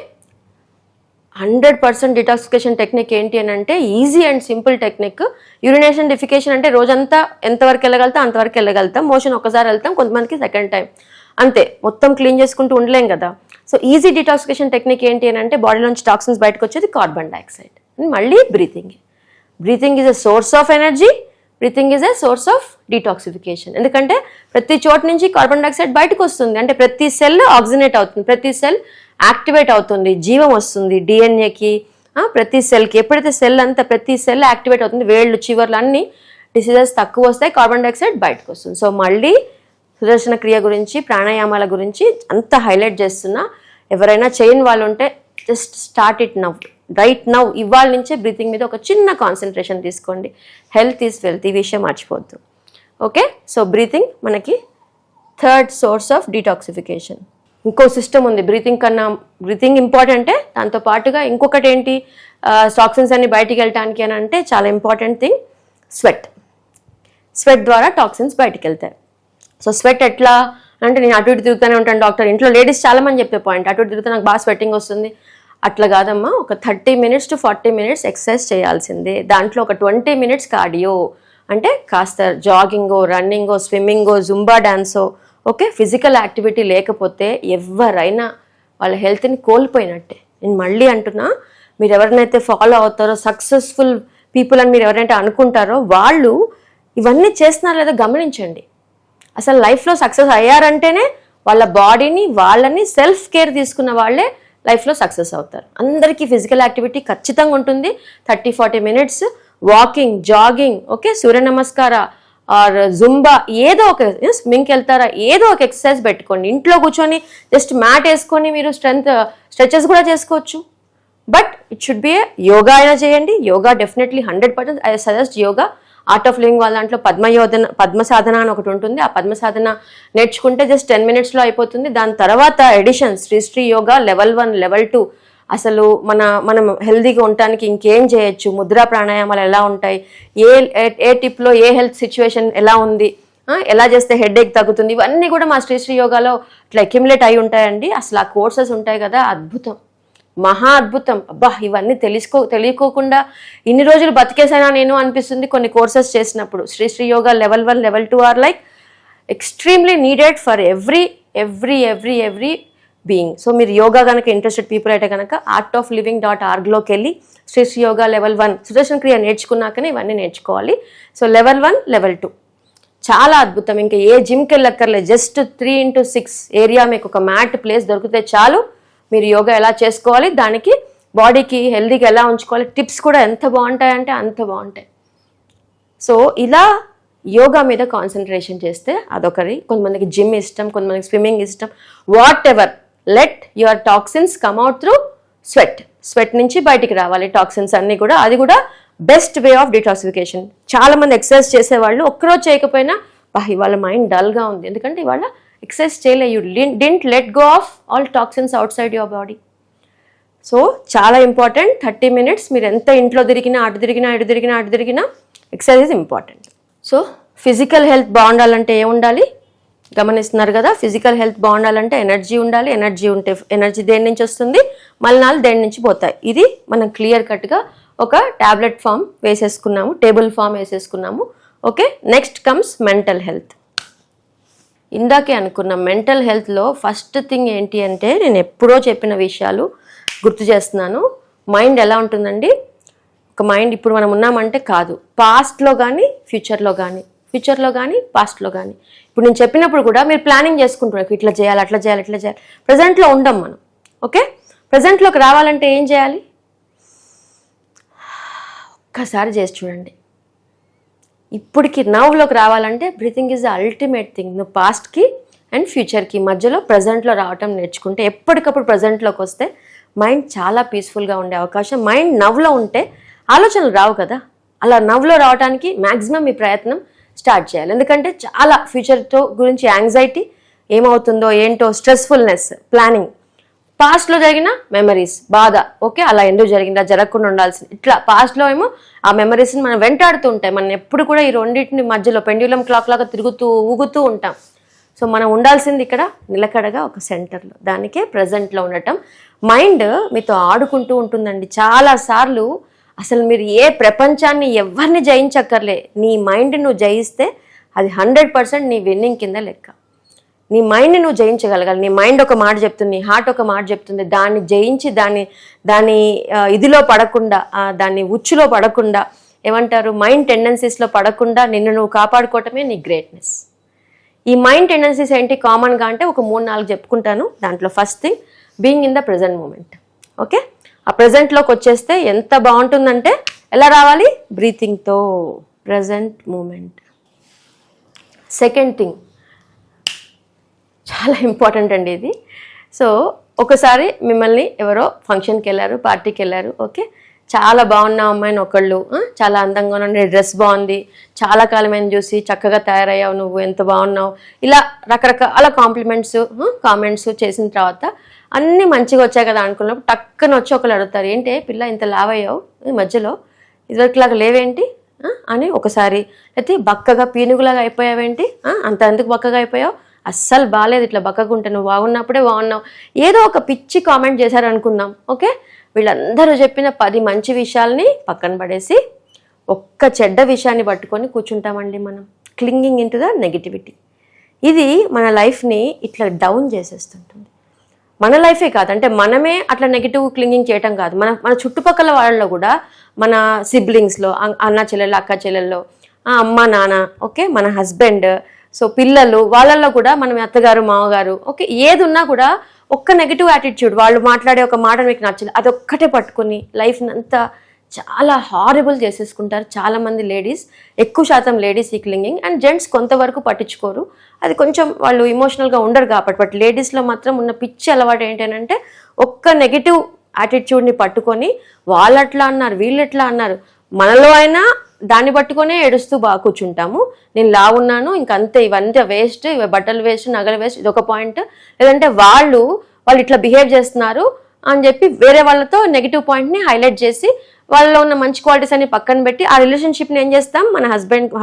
100% డిటాక్సిఫికేషన్ టెక్నిక్ ఏంటి అని అంటే easy and simple technique. Urination, defecation అంటే రోజంతా ఎంతవరకు వెళ్ళగలుగుతాం అంతవరకు వెళ్ళగలుగుతాం. మోషన్ ఒకసారి వెళ్తాం, కొంతమందికి సెకండ్ టైం, అంతే. మొత్తం క్లీన్ చేసుకుంటూ ఉండలేం కదా. సో ఈజీ డిటాక్సిఫికేషన్ టెక్నిక్ ఏంటి అని అంటే బాడీలోంచి టాక్సిన్స్ బయటకు వచ్చేది కార్బన్ డైఆక్సైడ్. మళ్ళీ breathing. Breathing is a source of energy, breathing is a source of detoxification. ఎందుకంటే ప్రతి చోటు నుంచి కార్బన్ డైఆక్సైడ్ బయటకు వస్తుంది, అంటే ప్రతి సెల్ ఆక్సిజనేట్ అవుతుంది, ప్రతి సెల్ యాక్టివేట్ అవుతుంది, జీవం వస్తుంది డిఎన్ఏకి, ప్రతి సెల్కి. ఎప్పుడైతే సెల్ అంతా ప్రతి సెల్ యాక్టివేట్ అవుతుంది, వేళ్ళు చివర్లు అన్ని డిసీజెస్ తక్కువ వస్తాయి, కార్బన్ డైఆక్సైడ్ బయటకు వస్తుంది. సో మళ్ళీ సుదర్శన క్రియ గురించి, ప్రాణాయామాల గురించి అంత హైలైట్ చేస్తున్నా. ఎవరైనా చేయని వాళ్ళు ఉంటే just start it now, right now. ఇవాళ నుంచే బ్రీతింగ్ మీద ఒక చిన్న కాన్సన్ట్రేషన్ తీసుకోండి. హెల్త్ ఈజ్ వెల్త్, ఈ విషయం మర్చిపోద్దు. ఓకే, సో బ్రీతింగ్ మనకి థర్డ్ సోర్స్ ఆఫ్ డిటాక్సిఫికేషన్. ఇంకో సిస్టమ్ ఉంది బ్రీతింగ్ కన్నా. బ్రీతింగ్ ఇంపార్టెంటే, దాంతో పాటుగా ఇంకొకటి ఏంటి, టాక్సిన్స్ అన్ని బయటికి వెళ్ళటానికి అని అంటే చాలా ఇంపార్టెంట్ థింగ్ స్వెట్. స్వెట్ ద్వారా టాక్సిన్స్ బయటికి వెళ్తాయి. సో స్వెట్ ఎట్లా అంటే, నేను అటు ఇటు తిరుగుతూనే ఉంటాను డాక్టర్, ఇంట్లో లేడీస్ చాలా మంది చెప్పే పాయింట్, అటు ఇటు తిరుగుతూ నాకు బాగా స్వెట్టింగ్ వస్తుంది. అట్లా కాదమ్మా, ఒక 30 minutes to 40 minutes ఎక్సర్సైజ్ చేయాల్సిందే. దాంట్లో ఒక 20 minutes కార్డియో, అంటే కాస్త జాగింగో, రన్నింగో, స్విమ్మింగో, జుంబా డాన్సో. ఓకే, ఫిజికల్ యాక్టివిటీ లేకపోతే ఎవరైనా వాళ్ళ హెల్త్ని కోల్పోయినట్టే. నేను మళ్ళీ అంటున్నా, మీరు ఎవరినైతే ఫాలో అవుతారో, సక్సెస్ఫుల్ పీపుల్ అని మీరు ఎవరైతే అనుకుంటారో వాళ్ళు ఇవన్నీ చేస్తున్నారో లేదో గమనించండి. అసలు లైఫ్లో సక్సెస్ అయ్యారంటేనే వాళ్ళ బాడీని, వాళ్ళని సెల్ఫ్ కేర్ తీసుకున్న వాళ్ళే లైఫ్లో సక్సెస్ అవుతారు. అందరికీ ఫిజికల్ యాక్టివిటీ ఖచ్చితంగా ఉంటుంది. 30-40 minutes వాకింగ్, జాగింగ్, ఓకే, సూర్య నమస్కార ఆర్ జుంబా, ఏదో ఒక, స్విమ్మింగ్కి వెళ్తారా, ఏదో ఒక ఎక్సర్సైజ్ పెట్టుకోండి. ఇంట్లో కూర్చొని జస్ట్ మ్యాట్ వేసుకొని మీరు స్ట్రెచెస్ కూడా చేసుకోవచ్చు. బట్ ఇట్ షుడ్ బి ఏ యోగా అయినా చేయండి. Yoga definitely 100% I suggest yoga. Art of living వాళ్ళ దాంట్లో పద్మ సాధన అని ఒకటి ఉంటుంది. ఆ పద్మ సాధన నేర్చుకుంటే జస్ట్ 10 minutes అయిపోతుంది. దాని తర్వాత edition Sri yoga level 1, level 2. అసలు మనం హెల్దీగా ఉండటానికి ఇంకేం చేయొచ్చు, ముద్రా ప్రాణాయామాలు ఎలా ఉంటాయి, ఏ టిప్లో ఏ హెల్త్ సిచ్యువేషన్ ఎలా ఉంది, ఎలా చేస్తే హెడేక్ తగ్గుతుంది, ఇవన్నీ కూడా మా శ్రీ యోగాలో ఇట్లా అక్యుములేట్ అయి ఉంటాయండి. అసలు ఆ కోర్సెస్ ఉంటాయి కదా, అద్భుతం, మహా అద్భుతం. అబ్బా, ఇవన్నీ తెలియకోకుండా ఇన్ని రోజులు బతికేసానా నేను అనిపిస్తుంది కొన్ని కోర్సెస్ చేసినప్పుడు. Sri yoga level 1, level 2 are like extremely needed for every being. So మీరు యోగా కనుక ఇంట్రెస్టెడ్ పీపుల్ అయితే కనుక artofliving.org వెళ్ళి శ్రీ యోగా లెవెల్ 1 సుదర్శన క్రియ నేర్చుకున్నాకనే ఇవన్నీ నేర్చుకోవాలి. సో లెవెల్ 1, లెవెల్ 2 చాలా అద్భుతం. ఇంకా ఏ జిమ్కి వెళ్ళక్కర్లేదు, జస్ట్ 3x6 ఏరియా మీకు ఒక మ్యాట్ ప్లేస్ దొరికితే చాలు. మీరు యోగా ఎలా చేసుకోవాలి, దానికి బాడీకి హెల్దీగా ఎలా ఉంచుకోవాలి, టిప్స్ కూడా ఎంత బాగుంటాయంటే అంత బాగుంటాయి. సో ఇలా యోగా మీద కాన్సన్ట్రేషన్ చేస్తే అదొకరి. కొంతమందికి జిమ్ ఇష్టం, కొంతమందికి స్విమ్మింగ్ ఇష్టం. What ever, let your toxins come out through sweat నుంచి బయటికి రావాలి టాక్సిన్స్ అన్నీ కూడా. అది కూడా బెస్ట్ వే ఆఫ్ డిటాక్సిఫికేషన్. చాలా మంది ఎక్సర్సైజ్ చేసేవాళ్ళు ఒక్కరోజు చేయకపోయినా ఇవాళ మైండ్ డల్గా ఉంది, ఎందుకంటే ఇవాళ ఎక్సర్సైజ్ చేయలే, you didn't let go of all toxins out side your body. So చాలా ఇంపార్టెంట్. 30 minutes మీరు ఎంత ఇంట్లో తిరిగినా, అటు తిరిగినా exercise is important. So physical health బాగుండాలంటే ఏముండాలి గమనిస్తున్నారు కదా. ఫిజికల్ హెల్త్ బాగుండాలంటే ఎనర్జీ ఉండాలి. ఎనర్జీ దేని నుంచి వస్తుంది, మలినాలు దేని నుంచి పోతాయి. ఇది మనం క్లియర్ కట్గా ఒక టాబ్లెట్ ఫామ్ వేసేసుకున్నాము, టేబుల్ ఫామ్ వేసేసుకున్నాము. Okay, next comes mental health. ఇందాకే అనుకున్న మెంటల్ హెల్త్లో ఫస్ట్ థింగ్ ఏంటి అంటే, నేను ఎప్పుడో చెప్పిన విషయాలు గుర్తు చేస్తున్నాను. మైండ్ ఎలా ఉంటుందండి, ఒక మైండ్ ఇప్పుడు మనం ఉన్నామంటే కాదు, పాస్ట్లో కానీ ఫ్యూచర్లో కానీ పాస్ట్లో కానీ. ఇప్పుడు నేను చెప్పినప్పుడు కూడా మీరు ప్లానింగ్ చేసుకుంటున్నారు, ఇట్లా చేయాలి, అట్లా చేయాలి. ప్రజెంట్లో ఉండం మనం. ఓకే, ప్రజెంట్లోకి రావాలంటే ఏం చేయాలి, ఒక్కసారి చేసి చూడండి. ఇప్పటికి నవ్లోకి రావాలంటే breathing is the ultimate thing. నువ్వు పాస్ట్కి అండ్ ఫ్యూచర్కి మధ్యలో ప్రజెంట్లో రావటం నేర్చుకుంటే, ఎప్పటికప్పుడు ప్రజెంట్లోకి వస్తే మైండ్ చాలా పీస్ఫుల్గా ఉండే అవకాశం. మైండ్ నవ్లో ఉంటే ఆలోచనలు రావు కదా. అలా నవ్లో రావడానికి మ్యాక్సిమం మీ ప్రయత్నం స్టార్ట్ చేయాలి. ఎందుకంటే చాలా ఫ్యూచర్తో గురించి యాంగ్జైటీ, ఏమవుతుందో ఏంటో, స్ట్రెస్ఫుల్నెస్, ప్లానింగ్ పాస్ట్లో జరిగిన మెమరీస్ బాధ, ఓకే అలా ఎందుకు జరిగిందా, జరగకుండా ఉండాల్సింది, ఇట్లా పాస్ట్లో ఏమో ఆ మెమరీస్ని మనం వెంటాడుతూ ఉంటాయి. మనం ఎప్పుడు కూడా ఈ రెండింటిని మధ్యలో పెండ్యులం క్లాక్ లాగా ఊగుతూ ఉంటాం. సో మనం ఉండాల్సింది ఇక్కడ నిలకడగా ఒక సెంటర్లో, దానికే ప్రజెంట్లో ఉండటం. మైండ్ మీతో ఆడుకుంటూ ఉంటుందండి చాలాసార్లు. అసలు మీరు ఏ ప్రపంచాన్ని ఎవరిని జయించక్కర్లే, నీ మైండ్ నువ్వు జయిస్తే అది 100% నీ విన్నింగ్ కింద లెక్క. నీ మైండ్ని నువ్వు జయించగలగాలి. నీ మైండ్ ఒక మాట చెప్తుంది, నీ హార్ట్ ఒక మాట చెప్తుంది, దాన్ని జయించి దాని ఇదిలో పడకుండా, దాన్ని ఉచ్చులో పడకుండా, ఏమంటారు మైండ్ టెండెన్సీస్లో పడకుండా నిన్ను నువ్వు కాపాడుకోవటమే నీ గ్రేట్నెస్. ఈ మైండ్ టెండెన్సీస్ ఏంటి కామన్గా అంటే ఒక 3-4 చెప్పుకుంటాను. దాంట్లో first thing being in the present moment. Okay, ఆ ప్రజెంట్లోకి వచ్చేస్తే ఎంత బాగుంటుందంటే ఎలా రావాలి, బ్రీతింగ్తో ప్రజెంట్ మూమెంట్. సెకండ్ థింగ్ చాలా ఇంపార్టెంట్ అండి ఇది. సో ఒకసారి మిమ్మల్ని ఎవరో ఫంక్షన్కి వెళ్ళారు, పార్టీకి వెళ్ళారు, ఓకే చాలా బాగున్నావు అమ్మాయిని ఒకళ్ళు, చాలా అందంగా ఉన్నావు, నీ డ్రెస్ బాగుంది, చాలా కాలమైన చూసి చక్కగా తయారయ్యావు, నువ్వు ఎంత బాగున్నావు, ఇలా రకరకాల కామెంట్స్ చేసిన తర్వాత అన్నీ మంచిగా వచ్చాయి కదా అనుకున్నప్పుడు టక్కున వచ్చి ఒకళ్ళు అడుగుతారు, ఏంటి పిల్ల ఇంత లావయ్యావు ఈ మధ్యలో, ఇదివరకులాగా లేవేంటి అని ఒకసారి, అయితే బక్కగా పీనుగులాగా అయిపోయావేంటి, అంత ఎందుకు బక్కగా అయిపోయావు, అస్సలు బాగాలేదు ఇట్లా బక్కగుంటే, నువ్వు బాగున్నప్పుడే బాగున్నావు, ఏదో ఒక పిచ్చి కామెంట్ చేశారు అనుకుందాం. ఓకే, వీళ్ళందరూ చెప్పిన 10 మంచి విషయాల్ని పక్కన పడేసి ఒక్క చెడ్డ విషయాన్ని పట్టుకొని కూర్చుంటామండి మనం, clinging in to the negativity. ఇది మన లైఫ్ని ఇట్లా డౌన్ చేసేస్తుంటుంది. మన లైఫే కాదు, అంటే మనమే అట్లా నెగిటివ్ క్లింగింగ్ చేయటం కాదు, మన చుట్టుపక్కల వాళ్ళలో కూడా, మన సిబ్లింగ్స్లో, అన్న చెల్లెళ్ళు, అక్క చెల్లెల్లో, అమ్మ నాన్న, ఓకే మన హస్బెండ్, సో పిల్లలు, వాళ్ళల్లో కూడా మనం అత్తగారు మామగారు, ఓకే ఏది ఉన్నా కూడా ఒక్క నెగిటివ్ యాటిట్యూడ్, వాళ్ళు మాట్లాడే ఒక మాట మీకు నచ్చలేదు అదొక్కటే పట్టుకొని లైఫ్ని అంతా చాలా హారబుల్ చేసేసుకుంటారు చాలామంది లేడీస్, ఎక్కువ శాతం లేడీస్ ఈ క్లింగింగ్. అండ్ జెంట్స్ కొంతవరకు పట్టించుకోరు, అది కొంచెం వాళ్ళు ఇమోషనల్గా ఉండరు కాబట్టి. బట్ లేడీస్లో మాత్రం ఉన్న పిచ్చి అలవాటు ఏంటంటే ఒక్క నెగిటివ్ యాటిట్యూడ్ని పట్టుకొని వాళ్ళు అట్లా అన్నారు, వీళ్ళు ఎట్లా అన్నారు, మనలో అయినా దాన్ని పట్టుకొనే ఏడుస్తూ బాగా కూర్చుంటాము. నేను లావున్నాను ఇంకంతే, ఇవంతా వేస్ట్, బట్టలు వేస్ట్, నగలు వేస్ట్, ఇదొక పాయింట్. లేదంటే వాళ్ళు ఇట్లా బిహేవ్ చేస్తున్నారు అని చెప్పి వేరే వాళ్ళతో నెగిటివ్ పాయింట్ని హైలైట్ చేసి వాళ్ళలో ఉన్న మంచి క్వాలిటీస్ అన్ని పక్కన పెట్టి ఆ రిలేషన్షిప్ని ఏం చేస్తాం, మన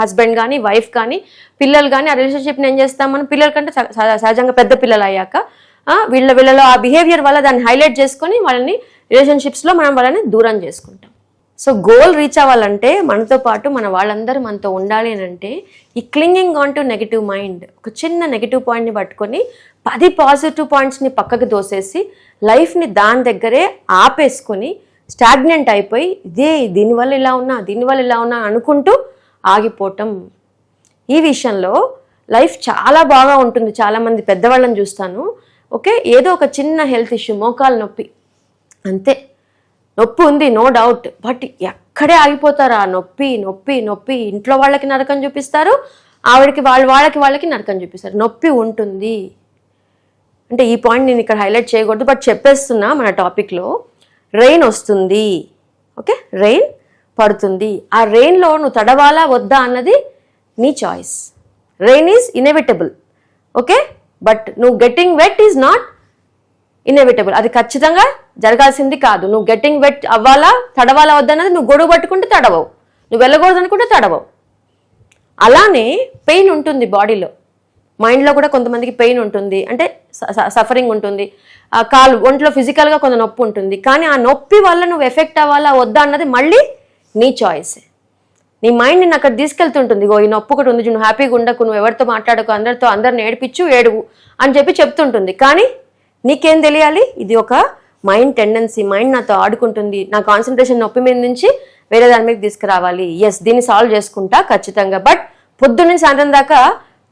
హస్బెండ్ కానీ వైఫ్ కానీ పిల్లలు కానీ ఆ రిలేషన్షిప్ని ఏం చేస్తాం, మన పిల్లల కంటే సహజంగా పెద్ద పిల్లలు అయ్యాక వీళ్ళలో ఆ బిహేవియర్ వల్ల దాన్ని హైలైట్ చేసుకొని వాళ్ళని రిలేషన్షిప్స్లో మనం వాళ్ళని దూరం చేసుకుంటాం. సో గోల్ రీచ్ అవ్వాలంటే మనతో పాటు మన వాళ్ళందరూ మనతో ఉండాలి అని అంటే ఈ clinging on to negative mind, ఒక చిన్న నెగిటివ్ పాయింట్ని పట్టుకొని 10 పాజిటివ్ పాయింట్స్ని పక్కకు దోసేసి లైఫ్ని దాని దగ్గరే ఆపేసుకొని స్టాగ్నెంట్ అయిపోయి దీనివల్ల ఇలా ఉన్నా అనుకుంటూ ఆగిపోవటం. ఈ విషయంలో లైఫ్ చాలా బాగా ఉంటుంది. చాలామంది పెద్దవాళ్ళని చూస్తాను, ఓకే ఏదో ఒక చిన్న హెల్త్ ఇష్యూ, మోకాలు నొప్పి, అంతే నొప్పి ఉంది నో డౌట్, బట్ ఎక్కడే ఆగిపోతారు. ఆ నొప్పి నొప్పి నొప్పి ఇంట్లో వాళ్ళకి నరకం చూపిస్తారు, ఆవిడకి వాళ్ళకి నరకం చూపిస్తారు. నొప్పి ఉంటుంది అంటే ఈ పాయింట్ నేను ఇక్కడ హైలైట్ చేయకూడదు, బట్ చెప్పేస్తున్నా మన టాపిక్లో. రెయిన్ వస్తుంది, ఓకే రెయిన్ పడుతుంది, ఆ రెయిన్లో నువ్వు తడవాలా వద్దా అన్నది నీ choice. Rain is inevitable, okay but నువ్వు getting wet is not inevitable, అది ఖచ్చితంగా జరగాల్సింది కాదు. నువ్వు గెట్టింగ్ వెట్ అవ్వాలా తడవాలా వద్దన్నది నువ్వు గొడుగు పట్టుకుంటే తడవవు, నువ్వు వెళ్ళకూడదు అనుకుంటే తడవవు. అలానే పెయిన్ ఉంటుంది బాడీలో, మైండ్లో కూడా కొంతమందికి పెయిన్ ఉంటుంది, అంటే సఫరింగ్ ఉంటుంది, ఒంట్లో ఫిజికల్గా కొంత నొప్పి ఉంటుంది. కానీ ఆ నొప్పి వల్ల నువ్వు ఎఫెక్ట్ అవ్వాలా వద్దా అన్నది మళ్ళీ నీ చాయిసే. నీ మైండ్ నిన్ను అక్కడ తీసుకెళ్తుంటుంది, ఈ నొప్పి ఒకటి ఉంది, నువ్వు హ్యాపీగా ఉండకు, నువ్వు ఎవరితో మాట్లాడకు, అందరిని ఏడిపించు ఏడువు అని చెప్తుంటుంది. కానీ నీకేం తెలియాలి, ఇది ఒక మైండ్ టెండెన్సీ, మైండ్ నాతో ఆడుకుంటుంది, నా కాన్సన్ట్రేషన్ నొప్పి మీద నుంచి వేరే దాని మీద తీసుకురావాలి. ఎస్ దీన్ని సాల్వ్ చేసుకుంటా ఖచ్చితంగా, బట్ పొద్దున్న సాయంత్రం దాకా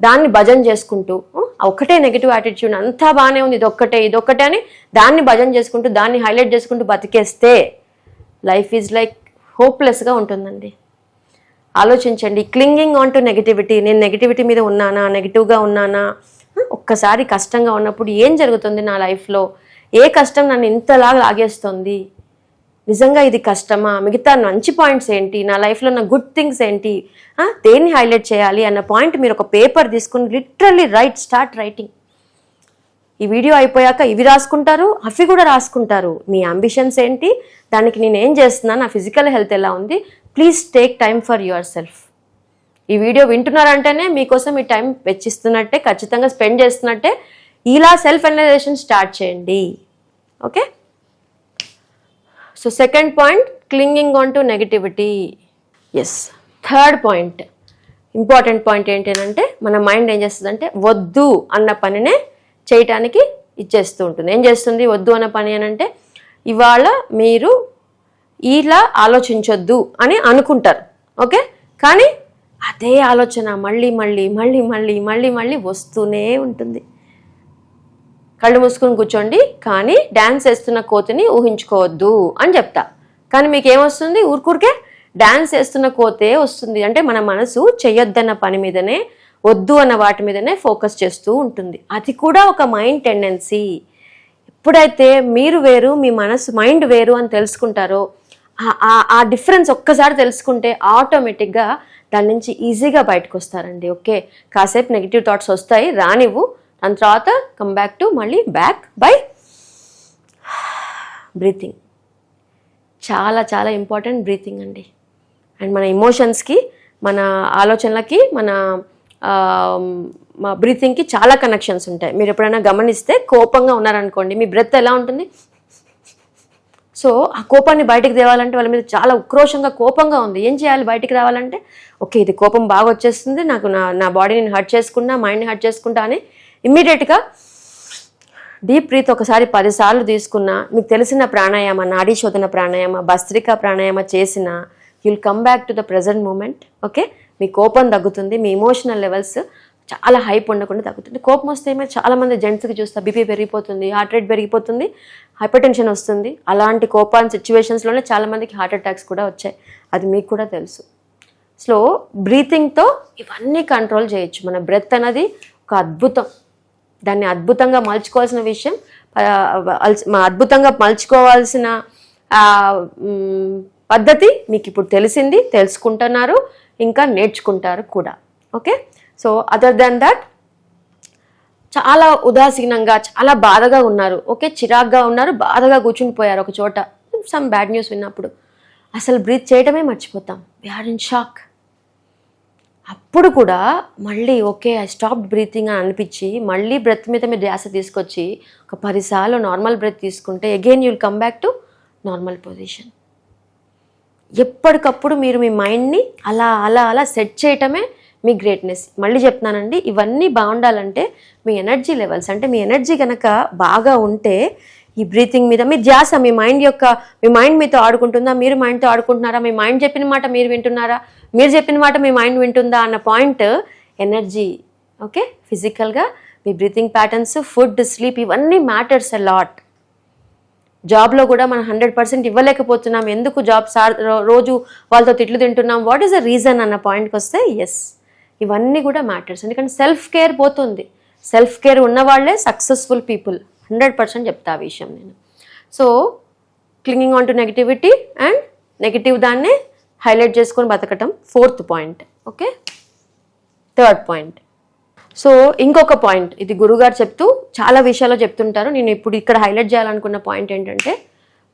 దాన్ని భజన చేసుకుంటూ ఒకటే నెగిటివ్ యాటిట్యూడ్, అంతా బాగానే ఉంది, ఇదొక్కటే అని దాన్ని భజన చేసుకుంటూ దాన్ని హైలైట్ చేసుకుంటూ బతికేస్తే లైఫ్ ఈజ్ లైక్ హోప్లెస్గా ఉంటుందండి. ఆలోచించండి, క్లింగింగ్ ఆన్ టు నెగిటివిటీ, నేను నెగిటివిటీ మీద ఉన్నానా, నెగిటివ్గా ఉన్నానా, ఒక్కసారి కష్టంగా ఉన్నప్పుడు ఏం జరుగుతుంది నా లైఫ్లో, ఏ కష్టం నన్ను ఇంతలా లాగేస్తుంది, నిజంగా ఇది కష్టమా, మిగతా మంచి పాయింట్స్ ఏంటి, నా లైఫ్లో ఉన్న గుడ్ థింగ్స్ ఏంటి, దేన్ని హైలైట్ చేయాలి అన్న పాయింట్ మీరు ఒక పేపర్ తీసుకుని లిటరల్లీ స్టార్ట్ రైటింగ్. ఈ వీడియో అయిపోయాక ఇవి రాసుకుంటారు, అవి కూడా రాసుకుంటారు. మీ అంబిషన్స్ ఏంటి, దానికి నేను ఏం చేస్తున్నాను, నా ఫిజికల్ హెల్త్ ఎలా ఉంది, please take time for yourself. ఈ వీడియో వింటున్నారంటేనే మీకోసం ఈ టైం వెచ్చిస్తున్నట్టే, ఖచ్చితంగా స్పెండ్ చేస్తున్నట్టే. ఇలా సెల్ఫ్ అనలైజేషన్ స్టార్ట్ చేయండి. Okay, so second point, clinging on to negativity. Yes, third point, important point ఏంటంటే మన మైండ్ ఏం చేస్తుందంటే వద్దు అన్న పనినే చేయటానికి ఇచ్చేస్తూ ఉంటుంది. ఏం చేస్తుంది వద్దు అన్న పని అని అంటే, ఇవాళ మీరు ఇలా ఆలోచించొద్దు అని అనుకుంటారు. ఓకే, కానీ అదే ఆలోచన మళ్ళీ మళ్ళీ మళ్ళీ మళ్ళీ మళ్ళీ మళ్ళీ వస్తూనే ఉంటుంది. కళ్ళు మూసుకుని కూర్చోండి, కానీ డ్యాన్స్ వేస్తున్న కోతిని ఊహించుకోవద్దు అని చెప్తా. కానీ మీకు ఏమొస్తుంది, ఊరికూరికే డ్యాన్స్ వేస్తున్న కోతే వస్తుంది. అంటే మన మనసు చెయ్యొద్దన్న పని మీదనే, వద్దు అన్న వాటి మీదనే ఫోకస్ చేస్తూ ఉంటుంది. అది కూడా ఒక మైండ్ టెండెన్సీ. ఎప్పుడైతే మీరు వేరు, మీ మనసు మైండ్ వేరు అని తెలుసుకుంటారో, ఆ డిఫరెన్స్ ఒక్కసారి తెలుసుకుంటే ఆటోమేటిక్గా దాని నుంచి ఈజీగా బయటకు వస్తారండి. ఓకే, కాసేపు నెగిటివ్ థాట్స్ వస్తాయి, రానివ్వు. దాని తర్వాత కమ్ బ్యాక్ టు మళ్ళీ బ్యాక్ బై బ్రీతింగ్. చాలా చాలా ఇంపార్టెంట్ బ్రీతింగ్ అండి. అండ్ మన ఎమోషన్స్కి, మన ఆలోచనలకి, మన బ్రీతింగ్కి చాలా కనెక్షన్స్ ఉంటాయి. మీరు ఎప్పుడైనా గమనిస్తే కోపంగా ఉన్నారనుకోండి, మీ బ్రెత్ ఎలా ఉంటుంది. సో ఆ కోపాన్ని బయటికి తేవాలంటే, వాళ్ళ మీద చాలా ఉక్రోషంగా కోపంగా ఉంది, ఏం చేయాలి బయటికి రావాలంటే, ఓకే ఇది కోపం బాగా వచ్చేస్తుంది, నాకు నా బాడీని హర్ట్ చేసుకుంటా, మైండ్ని హర్ట్ చేసుకుంటా అని ఇమ్మీడియట్గా డీప్ బ్రీత్ ఒకసారి 10 సార్లు తీసుకున్నా, మీకు తెలిసిన ప్రాణాయామ, నాడీ శోధన ప్రాణాయామ, భస్త్రికా ప్రాణాయామ చేసిన, you'll come back to the present moment. Okay, మీ కోపం తగ్గుతుంది, మీ ఎమోషనల్ లెవెల్స్ చాలా హైప్ ఉండకుండా తగ్గుతుంది. కోపం వస్తే ఏమో చాలామంది జెంట్స్కి చూస్తా బీపీ పెరిగిపోతుంది, హార్ట్ రేట్ పెరిగిపోతుంది, హైపర్ టెన్షన్ వస్తుంది. అలాంటి కోపాన్ సిచ్యువేషన్స్లోనే చాలామందికి హార్ట్ అటాక్స్ కూడా వచ్చాయి. అది మీకు కూడా తెలుసు. సో బ్రీతింగ్తో ఇవన్నీ కంట్రోల్ చేయొచ్చు. మన బ్రెత్ అనేది ఒక అద్భుతం. దాన్ని అద్భుతంగా మలుచుకోవాల్సిన విషయం, అద్భుతంగా మలుచుకోవాల్సిన పద్ధతి మీకు ఇప్పుడు తెలిసింది, తెలుసుకుంటున్నారు, ఇంకా నేర్చుకుంటారు కూడా. Okay, so other than that, చాలా ఉదాసీనంగా, చాలా బాధగా ఉన్నారు, ఓకే చిరాగ్గా ఉన్నారు, బాధగా కూర్చుని పోయారు ఒక చోట, సమ్ బ్యాడ్ న్యూస్ విన్నప్పుడు అసలు బ్రీత్ చేయడమే మర్చిపోతాం. We are in shock. అప్పుడు కూడా మళ్ళీ ఓకే ఐ స్టాప్డ్ బ్రీతింగ్ అని అనిపించి మళ్ళీ బ్రెత్ మీద మీరు ధ్యాస తీసుకొచ్చి ఒక 10 సార్లు నార్మల్ బ్రెత్ తీసుకుంటే again you'll come back to normal position. ఎప్పటికప్పుడు మీరు మీ మైండ్ని అలా అలా అలా సెట్ చేయటమే మీ గ్రేట్నెస్. మళ్ళీ చెప్తున్నానండి, ఇవన్నీ బాగుండాలంటే మీ ఎనర్జీ లెవెల్స్, అంటే మీ ఎనర్జీ కనుక బాగా ఉంటే ఈ బ్రీతింగ్ మీద మీ ధ్యాస, మీ మైండ్ మీతో ఆడుకుంటుందా, మీరు మైండ్తో ఆడుకుంటున్నారా, మీ మైండ్ చెప్పిన మాట మీరు వింటున్నారా, మీరు చెప్పిన మాట మీ మైండ్ వింటుందా అన్న పాయింట్ ఎనర్జీ. ఓకే, ఫిజికల్గా మీ బ్రీతింగ్ ప్యాటర్న్స్, ఫుడ్, స్లీప్ ఇవన్నీ మ్యాటర్స్ అ లాట్. జాబ్లో కూడా మనం 100% ఇవ్వలేకపోతున్నాం, ఎందుకు జాబ్ రోజు వాళ్ళతో తిట్లు తింటున్నాం, వాట్ ఈస్ ద రీజన్ అన్న పాయింట్కి వస్తే ఎస్ ఇవన్నీ కూడా మ్యాటర్స్. ఎందుకంటే సెల్ఫ్ కేర్ పోతుంది. సెల్ఫ్ కేర్ ఉన్నవాళ్లే సక్సెస్ఫుల్ పీపుల్, 100% చెప్తా ఆ విషయం నేను. So clinging on to negativity and negative దాన్నే హైలైట్ చేసుకొని బతకటం 4th point. Okay, 3rd point. So ఇంకొక పాయింట్, ఇది గురుగారు చెప్తూ చాలా విషయాల్లో చెప్తుంటారు, నేను ఇప్పుడు ఇక్కడ హైలైట్ చేయాలనుకున్న పాయింట్ ఏంటంటే,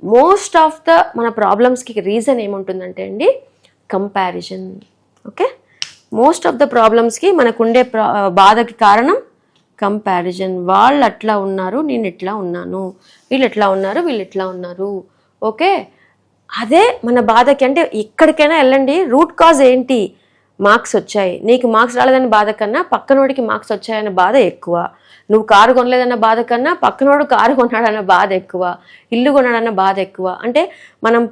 మోస్ట్ ఆఫ్ ద మన ప్రాబ్లమ్స్కి రీజన్ ఏముంటుందంటే అండి comparison. Okay, most of the ప్రాబ్లమ్స్కి మనకుండే బాధకి కారణం కంపారిజన్. వాళ్ళు అట్లా ఉన్నారు, నేను ఇట్లా ఉన్నాను, వీళ్ళు ఎట్లా ఉన్నారు, వీళ్ళు ఎట్లా ఉన్నారు. ఓకే, అదే మన బాధకి. అంటే ఎక్కడికైనా వెళ్ళండి, రూట్ కాజ్ ఏంటి, మార్క్స్ వచ్చాయి, నీకు మార్క్స్ రాలేదన్న బాధ కన్నా పక్కనోడికి మార్క్స్ వచ్చాయన్న బాధ ఎక్కువ. నువ్వు కారు కొనలేదన్న బాధ కన్నా పక్కనోడు కారు కొన్నాడన్న బాధ ఎక్కువ, ఇల్లు కొన్నాడన్న బాధ ఎక్కువ. అంటే మనం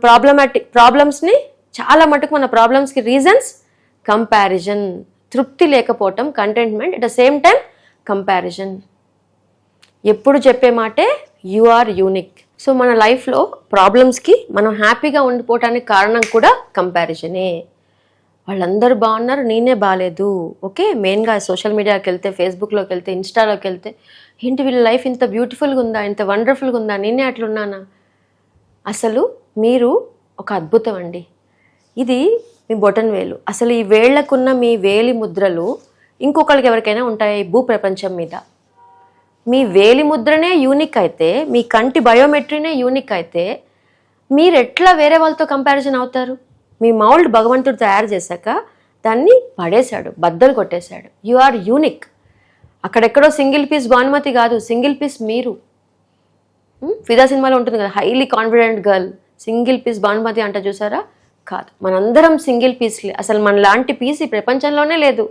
ప్రాబ్లమ్స్ని చాలా మటుకు మన ప్రాబ్లమ్స్కి రీజన్స్ కంపారిజన్, తృప్తి లేకపోవటం, contentment, at the same time comparison. ఎప్పుడు చెప్పే మాటే యు ఆర్ యూనిక్. సో మన లైఫ్లో ప్రాబ్లమ్స్కి మనం హ్యాపీగా ఉండిపోవటానికి కారణం కూడా కంపారిజనే. వాళ్ళందరూ బాగున్నారు, నేనే బాగాలేదు. ఓకే, మెయిన్గా సోషల్ మీడియాకి వెళ్తే, ఫేస్బుక్లోకి వెళ్తే, ఇన్స్టాలోకి వెళ్తే, ఏంటి వీళ్ళ లైఫ్ ఇంత బ్యూటిఫుల్గా ఉందా, ఇంత వండర్ఫుల్గా ఉందా, నేనే అట్లున్నానా. అసలు మీరు ఒక అద్భుతం అండి. ఇది మీ బొటన్ వేలు. అసలు ఈ వేళ్లకున్న మీ వేలి ముద్రలు ఇంకొకరికి ఎవరికైనా ఉంటాయి భూ ప్రపంచం మీద. మీ వేలి ముద్రనే యూనిక్ అయితే, మీ కంటి బయోమెట్రీనే యూనిక్ అయితే మీరు ఎట్లా వేరే వాళ్ళతో కంపారిజన్ అవుతారు? మీ మౌల్డ్ భగవంతుడు తయారు చేశాక దాన్ని పడేశాడు, బద్దలు కొట్టేశాడు. You are unique. అక్కడెక్కడో సింగిల్ పీస్ భానుమతి కాదు, సింగిల్ పీస్ మీరు. ఫిదా సినిమాలో ఉంటుంది కదా, highly confident girl, single piece Bhanumathi అంట, చూసారా? కాదు, మనందరం సింగిల్ పీస్లే. అసలు మన లాంటి పీస్ ఈ ప్రపంచంలోనే లేదు.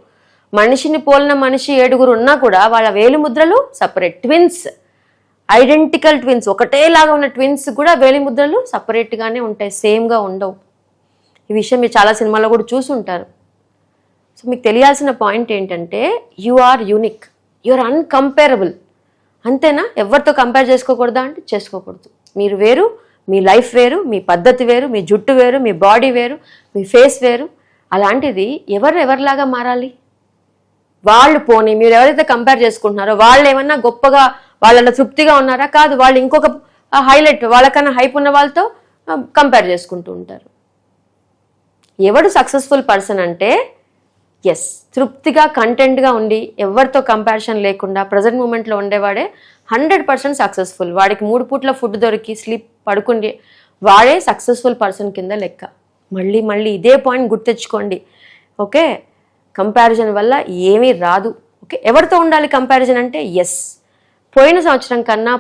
మనిషిని పోలిన మనిషి 7 ఉన్నా కూడా వాళ్ళ వేలి ముద్రలు సపరేట్. ట్విన్స్, ఐడెంటికల్ ట్విన్స్, ఒకటేలాగా ఉన్న ట్విన్స్ కూడా వేలి ముద్రలు సపరేట్గానే ఉంటాయి, సేమ్గా ఉండవు. ఈ విషయం మీరు చాలా సినిమాల్లో కూడా చూసుంటారు. సో మీకు తెలియాల్సిన పాయింట్ ఏంటంటే you are unique, you are uncomparable. అంతేనా? ఎవరితో కంపేర్ చేసుకోకూడదా అంటే చేసుకోకూడదు. మీరు వేరు, మీ లైఫ్ వేరు, మీ పద్ధతి వేరు, మీ జుట్టు వేరు, మీ బాడీ వేరు, మీ ఫేస్ వేరు. అలాంటిది ఎవరిలాగా మారాలి? వాళ్ళు పోనీ మీరు ఎవరైతే కంపేర్ చేసుకుంటున్నారో వాళ్ళు ఏమన్నా గొప్పగా వాళ్ళ తృప్తిగా ఉన్నారా? కాదు, వాళ్ళు ఇంకొక హైలైట్, వాళ్ళకన్నా హైప్ ఉన్న వాళ్ళతో కంపేర్ చేసుకుంటూ ఉంటారు. ఎవడు సక్సెస్ఫుల్ పర్సన్ అంటే ఎస్, తృప్తిగా కంటెంట్గా ఉండి ఎవరితో కంపారిజన్ లేకుండా ప్రజెంట్ మూమెంట్లో ఉండేవాడే 100% సక్సెస్ఫుల్. వాడికి 3 పూట్ల ఫుడ్ దొరికి స్లీప్ పడుకుండి వాడే సక్సెస్ఫుల్ పర్సన్ కింద లెక్క. మళ్ళీ ఇదే పాయింట్ గుర్తెచ్చుకోండి. ఓకే, కంపారిజన్ వల్ల ఏమీ రాదు. ఓకే, ఎవరితో ఉండాలి కంపారిజన్ అంటే ఎస్, పోయిన సంవత్సరం కన్నా,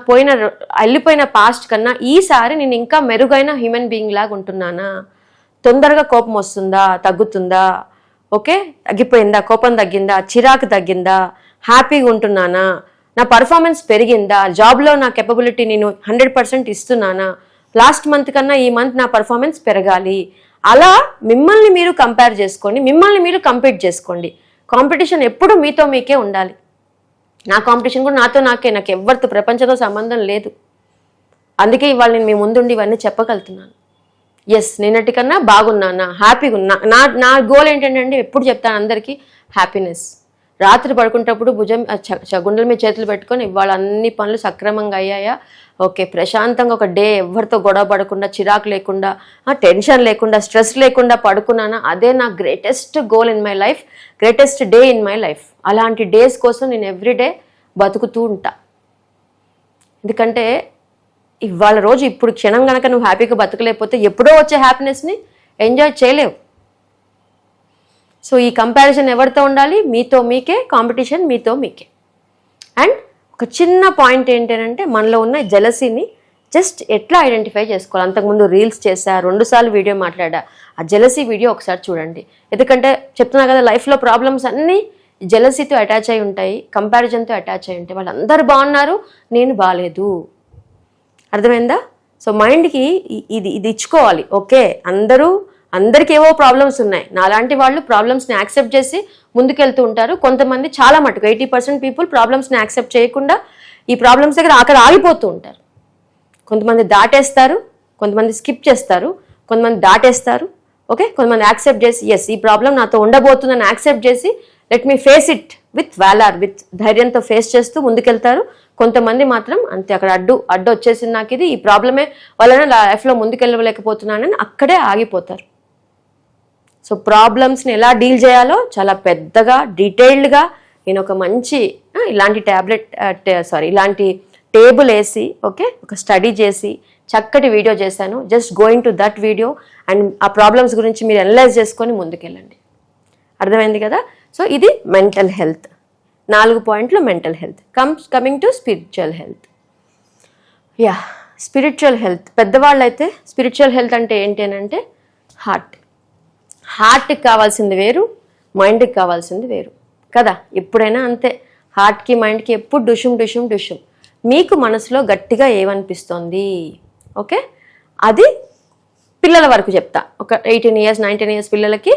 వెళ్ళిపోయిన పాస్ట్ కన్నా ఈసారి నేను ఇంకా మెరుగైన హ్యూమన్ బీయింగ్ లాగా ఉంటున్నానా? తొందరగా కోపం వస్తుందా, తగ్గుతుందా? ఓకే, తగ్గిపోయిందా? కోపం తగ్గిందా? చిరాకు తగ్గిందా? హ్యాపీగా ఉంటున్నానా? నా పర్ఫార్మెన్స్ పెరిగిందా? జాబ్లో నా కెపబిలిటీ నేను 100% ఇస్తున్నానా? లాస్ట్ మంత్ కన్నా ఈ మంత్ నా పర్ఫార్మెన్స్ పెరగాలి. అలా మిమ్మల్ని మీరు కంపేర్ చేసుకోండి, మిమ్మల్ని మీరు కంపీట్ చేసుకోండి. కాంపిటీషన్ ఎప్పుడు మీతో మీకే ఉండాలి. నా కాంపిటీషన్ కూడా నాతో నాకే, నాకు ఎవరితో ప్రపంచంతో సంబంధం లేదు. అందుకే ఇవాళ నేను మీ ముందుండి ఇవన్నీ చెప్పగలుగుతున్నాను. ఎస్, నిన్నటి కన్నా బాగున్నానా, హ్యాపీగా ఉన్నా. నా గోల్ ఏంటంటే ఎప్పుడు చెప్తాను అందరికీ, హ్యాపీనెస్. రాత్రి పడుకునేటప్పుడు భుజం గుండెల మీద చేతులు పెట్టుకొని ఇవాళ అన్ని పనులు సక్రమంగా అయ్యాయా, ఓకే, ప్రశాంతంగా ఒక డే ఎవరితో గొడవ పడకుండా, చిరాకు లేకుండా, టెన్షన్ లేకుండా, స్ట్రెస్ లేకుండా పడుకున్నానా, అదే నా greatest goal in my life, greatest day in my life. అలాంటి డేస్ కోసం నేను ఎవ్రీడే బతుకుతూ ఉంటా. ఎందుకంటే ఇవాళ రోజు ఇప్పుడు క్షణం కనుక నువ్వు హ్యాపీగా బతకలేకపోతే ఎప్పుడో వచ్చే హ్యాపీనెస్ని ఎంజాయ్ చేయలేవు. సో ఈ కంపారిజన్ ఎవరితో ఉండాలి? మీతో మీకే. కాంపిటీషన్ మీతో మీకే. అండ్ ఒక చిన్న పాయింట్ ఏంటంటే మనలో ఉన్న జెలసీని జస్ట్ ఎట్లా ఐడెంటిఫై చేసుకోవాలి. అంతకుముందు రీల్స్ చేశా, 2 సార్లు వీడియో మాట్లాడా. ఆ జెలసీ వీడియో ఒకసారి చూడండి. ఎందుకంటే చెప్తున్నా కదా, లైఫ్లో ప్రాబ్లమ్స్ అన్నీ జెలసీతో అటాచ్ అయి ఉంటాయి, కంపారిజన్తో అటాచ్ అయి ఉంటాయి. వాళ్ళందరూ బాగున్నారు, నేను బాగాలేదు. అర్థమైందా? సో మైండ్కి ఇది ఇచ్చుకోవాలి. ఓకే, అందరికీ ఏవో ప్రాబ్లమ్స్ ఉన్నాయి. నాలాంటి వాళ్ళు ప్రాబ్లమ్స్ని యాక్సెప్ట్ చేసి ముందుకెళ్తూ ఉంటారు. కొంతమంది, చాలా మటుకు 80% పీపుల్ ప్రాబ్లమ్స్ని యాక్సెప్ట్ చేయకుండా ఈ ప్రాబ్లమ్స్ దగ్గర అక్కడ ఆగిపోతూ ఉంటారు. కొంతమంది దాటేస్తారు, కొంతమంది స్కిప్ చేస్తారు, కొంతమంది దాటేస్తారు. ఓకే, కొంతమంది యాక్సెప్ట్ చేసి ఎస్, ఈ ప్రాబ్లం నాతో ఉండబోతుందని యాక్సెప్ట్ చేసి let me face it with Waller, with ధైర్యంతో ఫేస్ చేస్తూ ముందుకెళ్తారు. కొంతమంది మాత్రం అంతే, అక్కడ అడ్డు వచ్చేసింది, నాకు ఇది ఈ ప్రాబ్లమే వలన లైఫ్లో ముందుకెళ్ళలేకపోతున్నానని అక్కడే ఆగిపోతారు. సో ప్రాబ్లమ్స్ని ఎలా డీల్ చేయాలో చాలా పెద్దగా డీటెయిల్డ్గా నేను ఒక మంచి ఇలాంటి ఇలాంటి టేబుల్ వేసి, ఓకే, ఒక స్టడీ చేసి చక్కటి వీడియో చేశాను. Just going to that video and ఆ ప్రాబ్లమ్స్ గురించి మీరు అనలైజ్ చేసుకొని ముందుకెళ్ళండి. అర్థమైంది కదా? సో ఇది మెంటల్ హెల్త్. 4 పాయింట్లు mental health. Coming to spiritual health. Yeah, spiritual health. పెద్దవాళ్ళు అయితే స్పిరిచువల్ హెల్త్ అంటే ఏంటి అని అంటే హార్ట్కి కావాల్సింది వేరు, మైండ్కి కావాల్సింది వేరు కదా. ఎప్పుడైనా అంతే, హార్ట్కి మైండ్కి ఎప్పుడు డుషుం. మీకు మనసులో గట్టిగా ఏమనిపిస్తోంది, ఓకే, అది పిల్లల వరకు చెప్తా. ఒక 18 years 19 years పిల్లలకి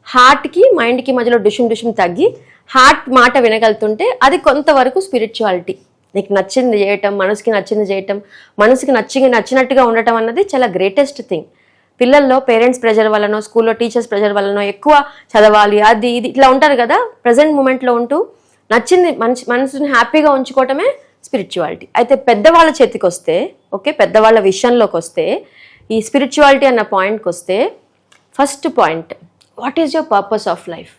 హార్ట్కి మైండ్కి మధ్యలో డుషుం తగ్గి హార్ట్ మాట వినగలుగుతుంటే అది కొంతవరకు స్పిరిచువాలిటీ. నీకు నచ్చింది చేయటం, మనసుకి నచ్చింది చేయటం, మనసుకి నచ్చినట్టుగా ఉండటం అన్నది చాలా గ్రేటెస్ట్ థింగ్. పిల్లల్లో పేరెంట్స్ ప్రెషర్ వల్లనో, స్కూల్లో టీచర్స్ ప్రెషర్ వల్లనో ఎక్కువ చదవాలి, అది ఇది ఇట్లా ఉంటారు కదా. ప్రజెంట్ మూమెంట్లో ఉంటూ నచ్చింది మనసుని హ్యాపీగా ఉంచుకోవటమే స్పిరిచువాలిటీ. అయితే పెద్దవాళ్ళ చేతికి వస్తే, ఓకే, పెద్దవాళ్ళ విషయంలోకి వస్తే, ఈ స్పిరిచువాలిటీ అన్న పాయింట్కి వస్తే, first point, what is your purpose of life?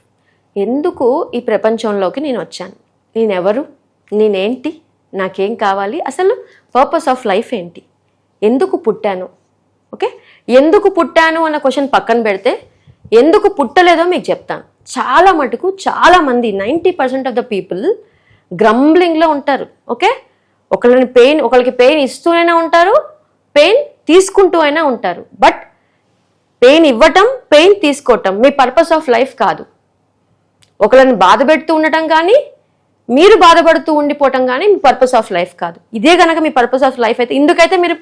ఎందుకు ఈ ప్రపంచంలోకి నేను వచ్చాను? నేనెవరు? నేనేంటి? నాకేం కావాలి, అసలు పర్పస్ ఆఫ్ లైఫ్ ఏంటి, ఎందుకు పుట్టాను. ఓకే, ఎందుకు పుట్టాను అన్న క్వశ్చన్ పక్కన పెడితే ఎందుకు పుట్టలేదో మీకు చెప్తాను. చాలా మటుకు చాలామంది 90% ఆఫ్ ద పీపుల్ గ్రంబ్లింగ్లో ఉంటారు. ఓకే, ఒకరికి పెయిన్ ఇస్తూనే ఉంటారు, పెయిన్ తీసుకుంటూ అయినా ఉంటారు. బట్ పెయిన్ ఇవ్వటం, పెయిన్ తీసుకోవటం మీ పర్పస్ ఆఫ్ లైఫ్ కాదు. ఒకరిని బాధ పెడుతూ ఉండటం కానీ మీరు బాధపడుతూ ఉండిపోవటం కానీ మీ పర్పస్ ఆఫ్ లైఫ్ కాదు. ఇదే కనుక మీ పర్పస్ ఆఫ్ లైఫ్ అయితే ఇందుకైతే మీరు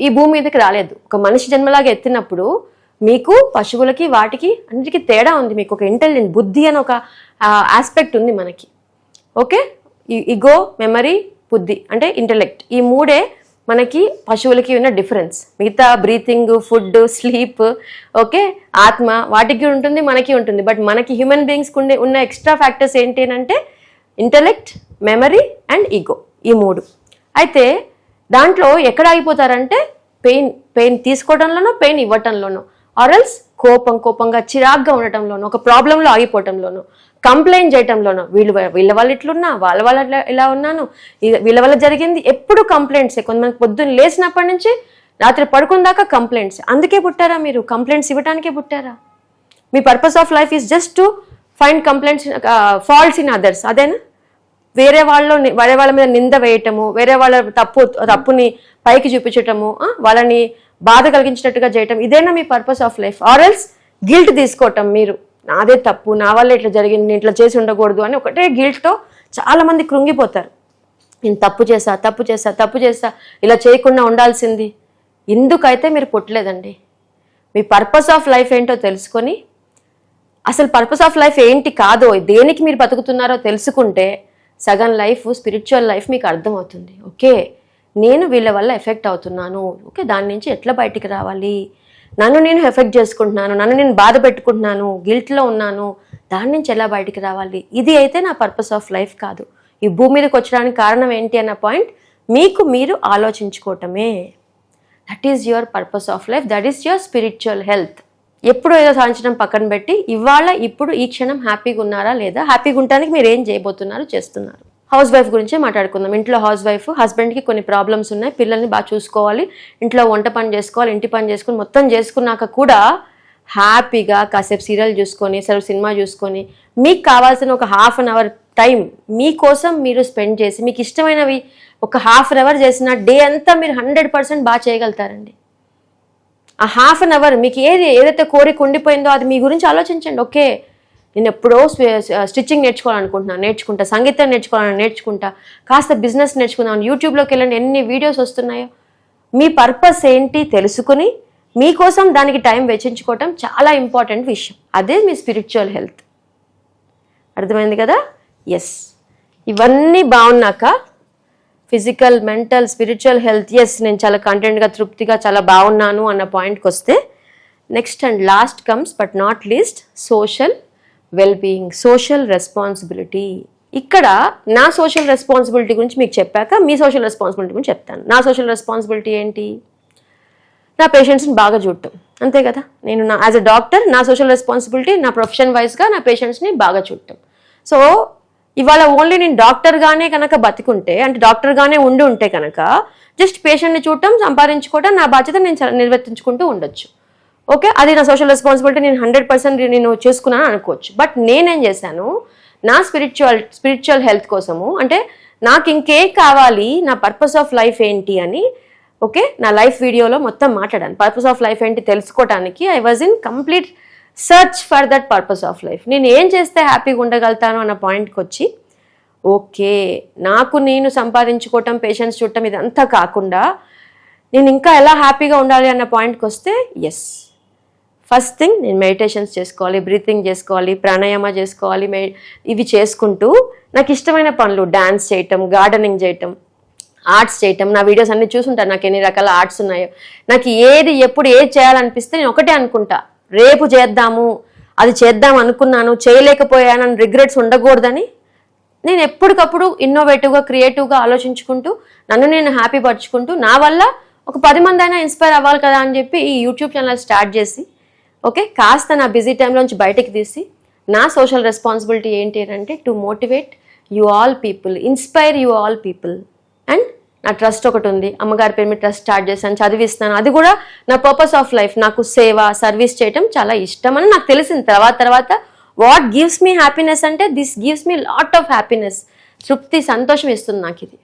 ఈ భూమి మీదకి రాలేదు. ఒక మనిషి జన్మలాగా ఎత్తినప్పుడు మీకు పశువులకి వాటికి అన్నిటికీ తేడా ఉంది. మీకు ఒక ఇంటెలిజెంట్ బుద్ధి అని ఒక ఆస్పెక్ట్ ఉంది మనకి. ఓకే, ఈగో, మెమరీ, బుద్ధి అంటే ఇంటెలెక్ట్, ఈ మూడే మనకి పశువులకి ఉన్న డిఫరెన్స్. మిగతా బ్రీతింగ్, ఫుడ్, స్లీప్, ఓకే, ఆత్మ వాటికి ఉంటుంది, మనకి ఉంటుంది. బట్ మనకి హ్యూమన్ బీయింగ్స్కి ఉన్న ఎక్స్ట్రా ఫ్యాక్టర్స్ ఏంటి అంటే ఇంటెలెక్ట్, మెమరీ అండ్ ఈగో, ఈ మూడు. అయితే దాంట్లో ఎక్కడ ఆగిపోతారంటే పెయిన్ తీసుకోవడంలోనో పెయిన్ ఇవ్వటంలోనో, ఆర్ఎల్స్ కోపంగా చిరాగ్గా ఉండటంలోనో, ఒక ప్రాబ్లంలో ఆగిపోవటంలోనో, కంప్లైంట్ చేయటంలోనో, వీళ్ళ వాళ్ళు ఇట్లున్నా, వాళ్ళ ఇలా ఉన్నాను, వీళ్ళ వల్ల జరిగింది, ఎప్పుడు కంప్లైంట్సే. కొంతమంది పొద్దున్న లేచినప్పటి నుంచి రాత్రి పడుకున్న దాకా కంప్లైంట్స్. అందుకే పుట్టారా మీరు? కంప్లైంట్స్ ఇవ్వడానికే పుట్టారా? మీ purpose of life is just to find complaints, faults in others. అదేనా? వేరే వాళ్ళ మీద నింద వేయటము, వేరే వాళ్ళ తప్పుని పైకి చూపించటము, వాళ్ళని బాధ కలిగించినట్టుగా చేయటం, ఇదేనా మీ పర్పస్ ఆఫ్ లైఫ్? ఆర్ఎల్స్ గిల్ట్ తీసుకోవటం, మీరు నాదే తప్పు, నా వల్ల ఇట్లా జరిగింది, నేను ఇట్లా చేసి ఉండకూడదు అని ఒకటే గిల్ట్తో చాలామంది కృంగిపోతారు. నేను తప్పు చేస్తా, ఇలా చేయకుండా ఉండాల్సింది. ఎందుకైతే మీరు పుట్టలేదండి. మీ పర్పస్ ఆఫ్ లైఫ్ ఏంటో తెలుసుకొని, అసలు పర్పస్ ఆఫ్ లైఫ్ ఏంటి కాదో, దేనికి మీరు బతుకుతున్నారో తెలుసుకుంటే సగం లైఫ్, స్పిరిచువల్ లైఫ్ మీకు అర్థమవుతుంది. ఓకే, నేను వీళ్ళ వల్ల ఎఫెక్ట్ అవుతున్నాను, ఓకే, దాని నుంచి ఎట్లా బయటికి రావాలి, నన్ను నేను ఎఫెక్ట్ చేసుకుంటున్నాను, నన్ను నేను బాధ పెట్టుకుంటున్నాను, గిల్ట్లో ఉన్నాను, దాని నుంచి ఎలా బయటికి రావాలి, ఇది అయితే నా పర్పస్ ఆఫ్ లైఫ్ కాదు. ఈ భూమి మీదకి వచ్చడానికి కారణం ఏంటి అన్న పాయింట్ మీకు మీరు ఆలోచించుకోవటమే. That is your purpose of life, that is your spiritual health. ఎప్పుడు ఏదో సాధించడం పక్కన పెట్టి ఇప్పుడు ఈ క్షణం హ్యాపీగా ఉన్నారా లేదా, హ్యాపీగా ఉండడానికి మీరు ఏం చేయబోతున్నారు, చేస్తున్నారు. హౌస్ వైఫ్ గురించే మాట్లాడుకుందాం. ఇంట్లో హౌస్ వైఫ్, హస్బెండ్కి కొన్ని ప్రాబ్లమ్స్ ఉన్నాయి, పిల్లల్ని బాగా చూసుకోవాలి, ఇంట్లో వంట పని చేసుకోవాలి, ఇంటి పని చేసుకుని మొత్తం చేసుకున్నాక కూడా హ్యాపీగా కాసేపు సీరియల్ చూసుకొని, సినిమా చూసుకొని, మీకు కావాల్సిన ఒక ½ అన్ అవర్ టైం మీకోసం మీరు స్పెండ్ చేసి, మీకు ఇష్టమైనవి ఒక ½ అన్ అవర్ చేసిన డే అంతా మీరు 100% బాగా చేయగలుగుతారండి. ఆ ½ అన్ అవర్ మీకు ఏదైతే కోరిక ఉండిపోయిందో అది మీ గురించి ఆలోచించండి. ఓకే, నేను ఎప్పుడో స్టిచ్చింగ్ నేర్చుకుంటా, సంగీతం నేర్చుకుంటా, కాస్త బిజినెస్ నేర్చుకుందాం, యూట్యూబ్లోకి వెళ్ళండి, ఎన్ని వీడియోస్ వస్తున్నాయో. మీ పర్పస్ ఏంటి తెలుసుకుని మీకోసం దానికి టైం వెచ్చించుకోవటం చాలా ఇంపార్టెంట్ విషయం. అదే మీ స్పిరిచువల్ హెల్త్. అర్థమైంది కదా? ఎస్, ఇవన్నీ బాగున్నాక physical, mental, spiritual health, yes నేను చాలా కంటెంట్గా, తృప్తిగా, చాలా బాగున్నాను అన్న పాయింట్కి వస్తే next and last comes but not least social wellbeing, social responsibility. ఇక్కడ నా సోషల్ రెస్పాన్సిబిలిటీ గురించి మీకు చెప్పాక మీ సోషల్ రెస్పాన్సిబిలిటీ గురించి చెప్తాను. నా సోషల్ రెస్పాన్సిబిలిటీ ఏంటి? నా పేషెంట్స్ని బాగా చూడటం, అంతే కదా. నేను యాజ్ అ డాక్టర్ నా సోషల్ రెస్పాన్సిబిలిటీ, నా ప్రొఫెషన్ వైజ్గా నా పేషెంట్స్ని బాగా చూడటం. సో ఇవాళ ఓన్లీ నేను డాక్టర్గానే కనుక బతికుంటే, అంటే డాక్టర్గానే ఉంటే కనుక జస్ట్ పేషెంట్ని చూడటం, సంపాదించుకోవడం నా బాధ్యత నేను నిర్వర్తించుకుంటూ ఉండొచ్చు. ఓకే, అది నా సోషల్ రెస్పాన్సిబిలిటీ, నేను 100% నేను చేసుకున్నాను అనుకోవచ్చు. బట్ నేనేం చేశాను, నా స్పిరిచువల్ హెల్త్ కోసము, అంటే నాకు ఇంకే కావాలి, నా పర్పస్ ఆఫ్ లైఫ్ ఏంటి అని, ఓకే, నా లైఫ్ వీడియోలో మొత్తం మాట్లాడాను. పర్పస్ ఆఫ్ లైఫ్ ఏంటి తెలుసుకోవడానికి I was in complete search for that purpose of life. నేను ఏం చేస్తే హ్యాపీగా ఉండగలుగుతాను అన్న పాయింట్కి వచ్చి, ఓకే, నాకు నేను సంపాదించుకోవటం, పేషెంట్స్ చూడటం ఇదంతా కాకుండా నేను ఇంకా ఎలా హ్యాపీగా ఉండాలి అన్న పాయింట్కి వస్తే, ఎస్, ఫస్ట్ థింగ్ నేను మెడిటేషన్స్ చేసుకోవాలి, బ్రీతింగ్ చేసుకోవాలి, ప్రాణాయామ చేసుకోవాలి. ఇవి చేసుకుంటూ నాకు ఇష్టమైన పనులు, డాన్స్ చేయటం, గార్డెనింగ్ చేయటం, ఆర్ట్స్ చేయటం. నా వీడియోస్ అన్ని చూసుంటారు, నాకు ఎన్ని రకాల ఆర్ట్స్ ఉన్నాయో. నాకు ఎప్పుడు ఏది చేయాలనిపిస్తే నేను ఒకటే అనుకుంటా, రేపు చేద్దాము, అది చేద్దాం అనుకున్నాను, చేయలేకపోయానని రిగ్రెట్స్ ఉండకూడదని నేను ఎప్పటికప్పుడు ఇన్నోవేటివ్గా, క్రియేటివ్గా ఆలోచించుకుంటూ నన్ను నేను హ్యాపీ పరుచుకుంటూ నా వల్ల ఒక 10 మంది అయినా ఇన్స్పైర్ అవ్వాలి కదా అని చెప్పి ఈ యూట్యూబ్ ఛానల్ స్టార్ట్ చేసి, ఓకే, కాస్త నా బిజీ టైంలోంచి బయటకు తీసి నా సోషల్ రెస్పాన్సిబిలిటీ ఏంటి అంటే to motivate you all people, inspire you all people. And నా ట్రస్ట్ ఒకటి ఉంది, అమ్మగారి పేరు మీద ట్రస్ట్ స్టార్ట్ చేశాను, చదివిస్తాను. అది కూడా నా పర్పస్ ఆఫ్ లైఫ్. నాకు సేవ, సర్వీస్ చేయటం చాలా ఇష్టం అని నాకు తెలిసిన తర్వాత వాట్ గివ్స్ మీ హ్యాపీనెస్ అంటే this gives me lot of happiness. తృప్తి, సంతోషం ఇస్తుంది నాకు ఇది.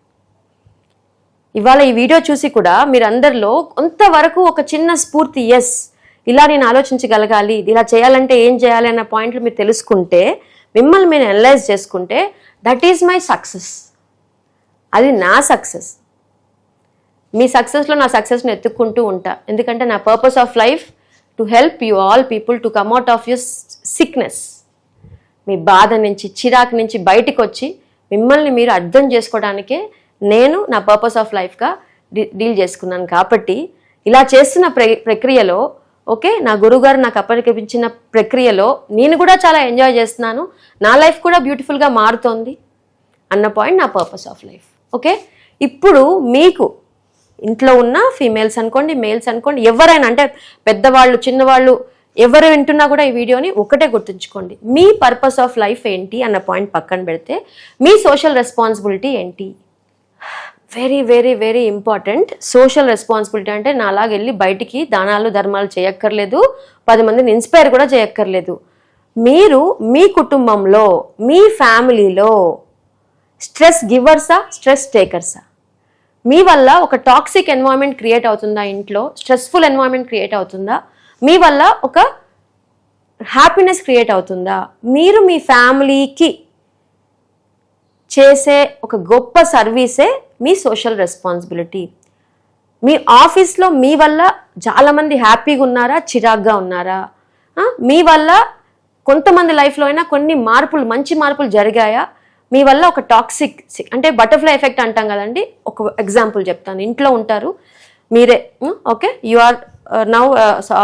ఇవాళ ఈ వీడియో చూసి కూడా మీరు అందరిలో కొంతవరకు ఒక చిన్న స్ఫూర్తి, ఎస్ ఇలా నేను ఆలోచించగలగాలి, ఇలా చేయాలంటే ఏం చేయాలి అన్న పాయింట్లు మీరు తెలుసుకుంటే, మిమ్మల్ని మీరు అనలైజ్ చేసుకుంటే, దట్ ఈజ్ మై సక్సెస్. అది నా సక్సెస్. మీ సక్సెస్లో నా సక్సెస్ని ఎత్తుక్కుంటూ ఉంటా. ఎందుకంటే నా purpose of life to help you all people to come out of your sickness. మీ బాధ నుంచి, చిరాకు నుంచి బయటికి వచ్చి మిమ్మల్ని మీరు అర్థం చేసుకోవడానికే నేను నా పర్పస్ ఆఫ్ లైఫ్గా డీల్ చేసుకున్నాను. కాబట్టి ఇలా చేస్తున్న ప్రక్రియలో ఓకే, నా గురువుగారు నాకు అప్పగించిన ప్రక్రియలో నేను కూడా చాలా ఎంజాయ్ చేస్తున్నాను. నా లైఫ్ కూడా బ్యూటిఫుల్గా మారుతోంది అన్న పాయింట్ నా పర్పస్ ఆఫ్ లైఫ్. ఓకే, ఇప్పుడు మీకు ఇంట్లో ఉన్న ఫీమేల్స్ అనుకోండి, మేల్స్ అనుకోండి, ఎవరైనా అంటే పెద్దవాళ్ళు, చిన్నవాళ్ళు ఎవరు వింటున్నా కూడా ఈ వీడియోని ఒకటే గుర్తుంచుకోండి. మీ పర్పస్ ఆఫ్ లైఫ్ ఏంటి అన్న పాయింట్ పక్కన పెడితే మీ సోషల్ రెస్పాన్సిబిలిటీ ఏంటి? Very very very important. Social responsibility అంటే నా అలాగ వెళ్ళి బయటికి దానాలు ధర్మాలు చేయక్కర్లేదు, 10 మందిని ఇన్స్పైర్ కూడా చేయక్కర్లేదు. మీరు మీ కుటుంబంలో, మీ ఫ్యామిలీలో స్ట్రెస్ గివర్సా, స్ట్రెస్ టేకర్సా? మీ వల్ల ఒక టాక్సిక్ ఎన్వైరన్మెంట్ క్రియేట్ అవుతుందా? ఇంట్లో స్ట్రెస్ఫుల్ ఎన్వైరన్మెంట్ క్రియేట్ అవుతుందా? మీ వల్ల ఒక హ్యాపీనెస్ క్రియేట్ అవుతుందా? మీరు మీ ఫ్యామిలీకి చేసే ఒక గొప్ప సర్వీసే మీ సోషల్ రెస్పాన్సిబిలిటీ. మీ ఆఫీస్లో మీ వల్ల చాలామంది హ్యాపీగా ఉన్నారా, చిరాగ్గా ఉన్నారా? మీ వల్ల కొంతమంది లైఫ్లో అయినా కొన్ని మార్పులు, మంచి మార్పులు జరిగాయా? మీ వల్ల ఒక టాక్సిక్ అంటే బటర్ఫ్లై ఎఫెక్ట్ అంటాం కదండి. ఒక ఎగ్జాంపుల్ చెప్తాను. ఇంట్లో ఉంటారు మీరే, okay, you are now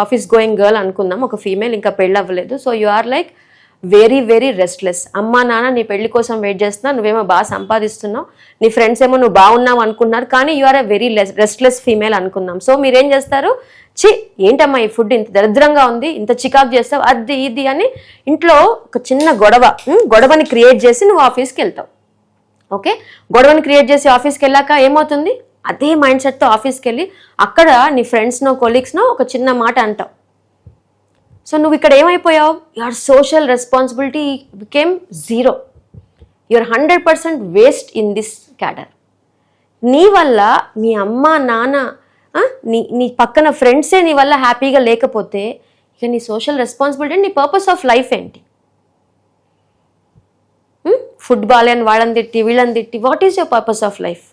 office going girl అనుకుందాం, ఒక ఫీమేల్, ఇంకా పెళ్ళి అవ్వలేదు. So you are like very very restless. అమ్మా నాన్న నీ పెళ్లి కోసం వెయిట్ చేస్తున్నా, నువ్వేమో బాగా సంపాదిస్తున్నావు, నీ ఫ్రెండ్స్ ఏమో నువ్వు బాగున్నావు అనుకున్నారు, కానీ you are a very restless female అనుకుందాం. సో మీరేం చేస్తారు? ఏంటమ్మా ఈ ఫుడ్ ఇంత దరిద్రంగా ఉంది, ఇంత చికాకు చేస్తావు, అది ఇది అని ఇంట్లో ఒక చిన్న గొడవని క్రియేట్ చేసి నువ్వు ఆఫీస్కి వెళ్తావు. ఓకే, గొడవని క్రియేట్ చేసి ఆఫీస్కి వెళ్ళాక ఏమవుతుంది? అదే మైండ్ సెట్తో ఆఫీస్కి వెళ్ళి అక్కడ నీ ఫ్రెండ్స్నో కొలీగ్స్నో ఒక చిన్న మాట అంటావు. సో నువ్వు ఇక్కడ ఏమైపోయావు? Your social responsibility became 0. Your 100% waste in this cadre. నీ వల్ల మీ అమ్మ నాన్న, నీ పక్కన ఫ్రెండ్సే నీ వల్ల హ్యాపీగా లేకపోతే ఇక నీ సోషల్ రెస్పాన్సిబిలిటీ, నీ పర్పస్ ఆఫ్ లైఫ్ ఏంటి? ఫుట్బాల్ అని వాళ్ళని తిట్టి వీళ్ళని తిట్టి what is your purpose of life?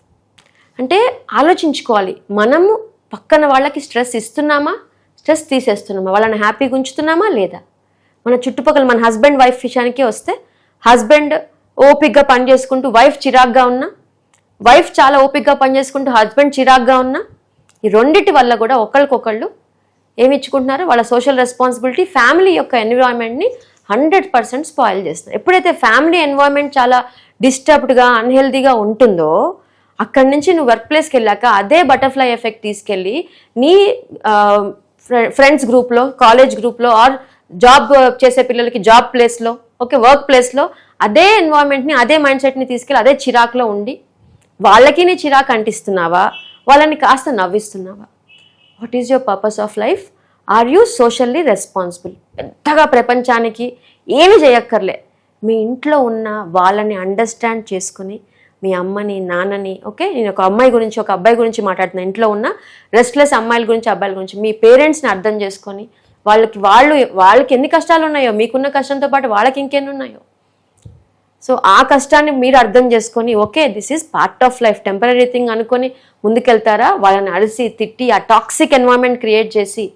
అంటే ఆలోచించుకోవాలి. మనము పక్కన వాళ్ళకి స్ట్రెస్ ఇస్తున్నామా, స్ట్రెస్ తీసేస్తున్నామా, వాళ్ళని హ్యాపీగా ఉంచుతున్నామా లేదా? మన చుట్టుపక్కల మన హస్బెండ్ వైఫ్ విషయానికి వస్తే, హస్బెండ్ ఓపిక్గా పని చేసుకుంటూ వైఫ్ చిరాగ్గా ఉన్నా, వైఫ్ చాలా ఓపిక్గా పని చేసుకుంటూ హస్బెండ్ చిరాగ్గా ఉన్నా, ఈ రెండిటి వల్ల కూడా ఒకళ్ళకొకళ్ళు ఏమి ఇచ్చుకుంటున్నారు? వాళ్ళ సోషల్ రెస్పాన్సిబిలిటీ, ఫ్యామిలీ యొక్క ఎన్విరాన్మెంట్ని 100% స్పాయిల్ చేస్తున్నారు. ఎప్పుడైతే ఫ్యామిలీ ఎన్విరాన్మెంట్ చాలా డిస్టర్బ్డ్గా, అన్హెల్దీగా ఉంటుందో, అక్కడి నుంచి నువ్వు వర్క్ ప్లేస్కి వెళ్ళాక అదే బటర్ఫ్లై ఎఫెక్ట్ తీసుకెళ్ళి నీ ఫ్రెండ్స్ గ్రూప్లో, కాలేజ్ గ్రూప్లో, ఆర్ జాబ్ చేసే పిల్లలకి జాబ్ ప్లేస్లో, ఓకే, వర్క్ ప్లేస్లో అదే ఎన్వైరన్మెంట్ని, అదే మైండ్ సెట్ని తీసుకెళ్ళి అదే చిరాకులో ఉండి వాళ్ళకి నీ చిరాకు అంటిస్తున్నావా, వాళ్ళని కాస్త నవ్విస్తున్నావా? What is your purpose of life? Are you socially responsible? పెద్దగా ప్రపంచానికి ఏమి చేయక్కర్లే, మీ ఇంట్లో ఉన్న వాళ్ళని అండర్స్టాండ్ చేసుకుని, మీ అమ్మని నాన్నని, ఓకే, నేను ఒక అమ్మాయి గురించి ఒక అబ్బాయి గురించి మాట్లాడుతున్నా, ఇంట్లో ఉన్న రెస్ట్లెస్ అమ్మాయిల గురించి అబ్బాయిల గురించి, మీ పేరెంట్స్ని అర్థం చేసుకొని వాళ్ళకి ఎన్ని కష్టాలు ఉన్నాయో, మీకున్న కష్టంతో పాటు వాళ్ళకి ఇంకెన్ని ఉన్నాయో, సో ఆ కష్టాన్ని మీరు అర్థం చేసుకొని, okay this is part of life, temporary thing అనుకొని ముందుకెళ్తారా? వాళ్ళని అరిసి తిట్టి ఆ టాక్సిక్ ఎన్వైరన్మెంట్ క్రియేట్ చేసి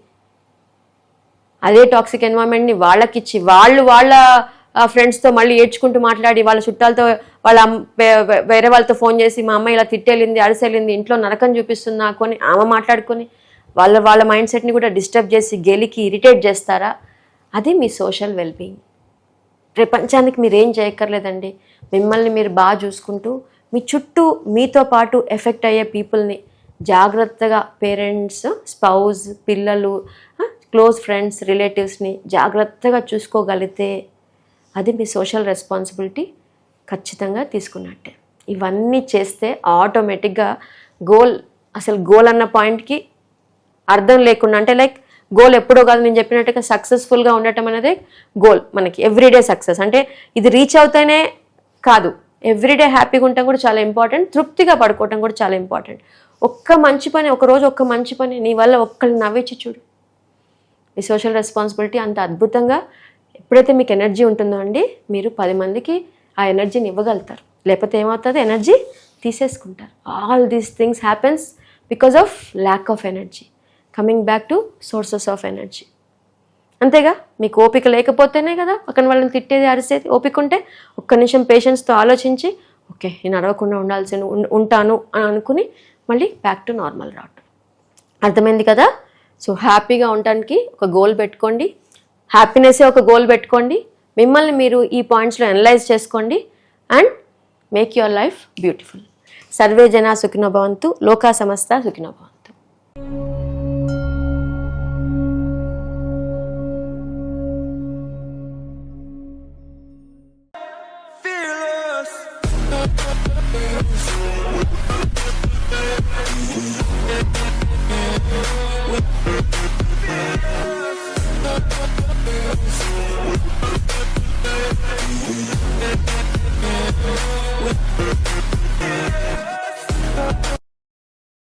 అదే టాక్సిక్ ఎన్వైరన్మెంట్ని వాళ్ళకిచ్చి వాళ్ళ ఫ్రెండ్స్తో మళ్ళీ ఏడ్చుకుంటూ మాట్లాడి, వాళ్ళ చుట్టాలతో వేరే వాళ్ళతో ఫోన్ చేసి మా అమ్మ ఇలా తిట్టేళ్ళింది, అరిసెళ్ళింది, ఇంట్లో నరకం చూపిస్తుంది నాకు అని ఆమె మాట్లాడుకొని వాళ్ళ మైండ్ సెట్ని కూడా డిస్టర్బ్ చేసి గెలికి ఇరిటేట్ చేస్తారా? అది మీ సోషల్ వెల్బీయింగ్. ప్రపంచానికి మీరు ఏం చేయక్కర్లేదండి. మిమ్మల్ని మీరు బాగా చూసుకుంటూ మీ చుట్టూ మీతో పాటు ఎఫెక్ట్ అయ్యే పీపుల్ని జాగ్రత్తగా, పేరెంట్స్, స్పౌజ్, పిల్లలు, క్లోజ్ ఫ్రెండ్స్, రిలేటివ్స్ని జాగ్రత్తగా చూసుకోగలిగితే అది మీ సోషల్ రెస్పాన్సిబిలిటీ. ఖచ్చితంగా తీసుకున్నట్టే. ఇవన్నీ చేస్తే ఆటోమేటిక్గా గోల్ అన్న పాయింట్కి అర్థం లేకుండా, అంటే లైక్ గోల్ ఎప్పుడో కాదు, నేను చెప్పినట్టుగా సక్సెస్ఫుల్గా ఉండటం అనేది గోల్. మనకి ఎవ్రీడే సక్సెస్ అంటే ఇది రీచ్ అవుతేనే కాదు, ఎవ్రీడే హ్యాపీగా ఉండటం కూడా చాలా ఇంపార్టెంట్, తృప్తిగా పడుకోవటం కూడా చాలా ఇంపార్టెంట్. ఒకరోజు ఒక్క మంచి పని నీ వల్ల ఒక్కళ్ళు నవ్వించి చూడు. ఈ సోషల్ రెస్పాన్సిబిలిటీ అంత అద్భుతంగా ఎప్పుడైతే మీకు ఎనర్జీ ఉంటుందో అండి, మీరు 10 మందికి ఆ ఎనర్జీని ఇవ్వగలుగుతారు. లేకపోతే ఏమవుతుంది, ఎనర్జీ తీసేసుకుంటారు. All these things happens because of lack of energy. Coming back to sources of energy. అంతేగా, మీకు ఓపిక లేకపోతేనే కదా పక్కన వాళ్ళని తిట్టేది, అరిసేది. ఓపిక ఉంటే ఒక్క నిమిషం పేషెన్స్తో ఆలోచించి ఓకే నేను అరవకుండా ఉంటాను అని అనుకుని మళ్ళీ బ్యాక్ టు నార్మల్ రావటం. అర్థమైంది కదా? సో హ్యాపీగా ఉండటానికి ఒక గోల్ పెట్టుకోండి, హ్యాపీనెస్సే ఒక గోల్ పెట్టుకోండి. మిమ్మల్ని మీరు ఈ పాయింట్స్లో అనలైజ్ చేసుకోండి and make your life beautiful. Survey జనా సుఖినో భవంతు, లోకా సమస్త సుఖినో భవంతు. Fearless.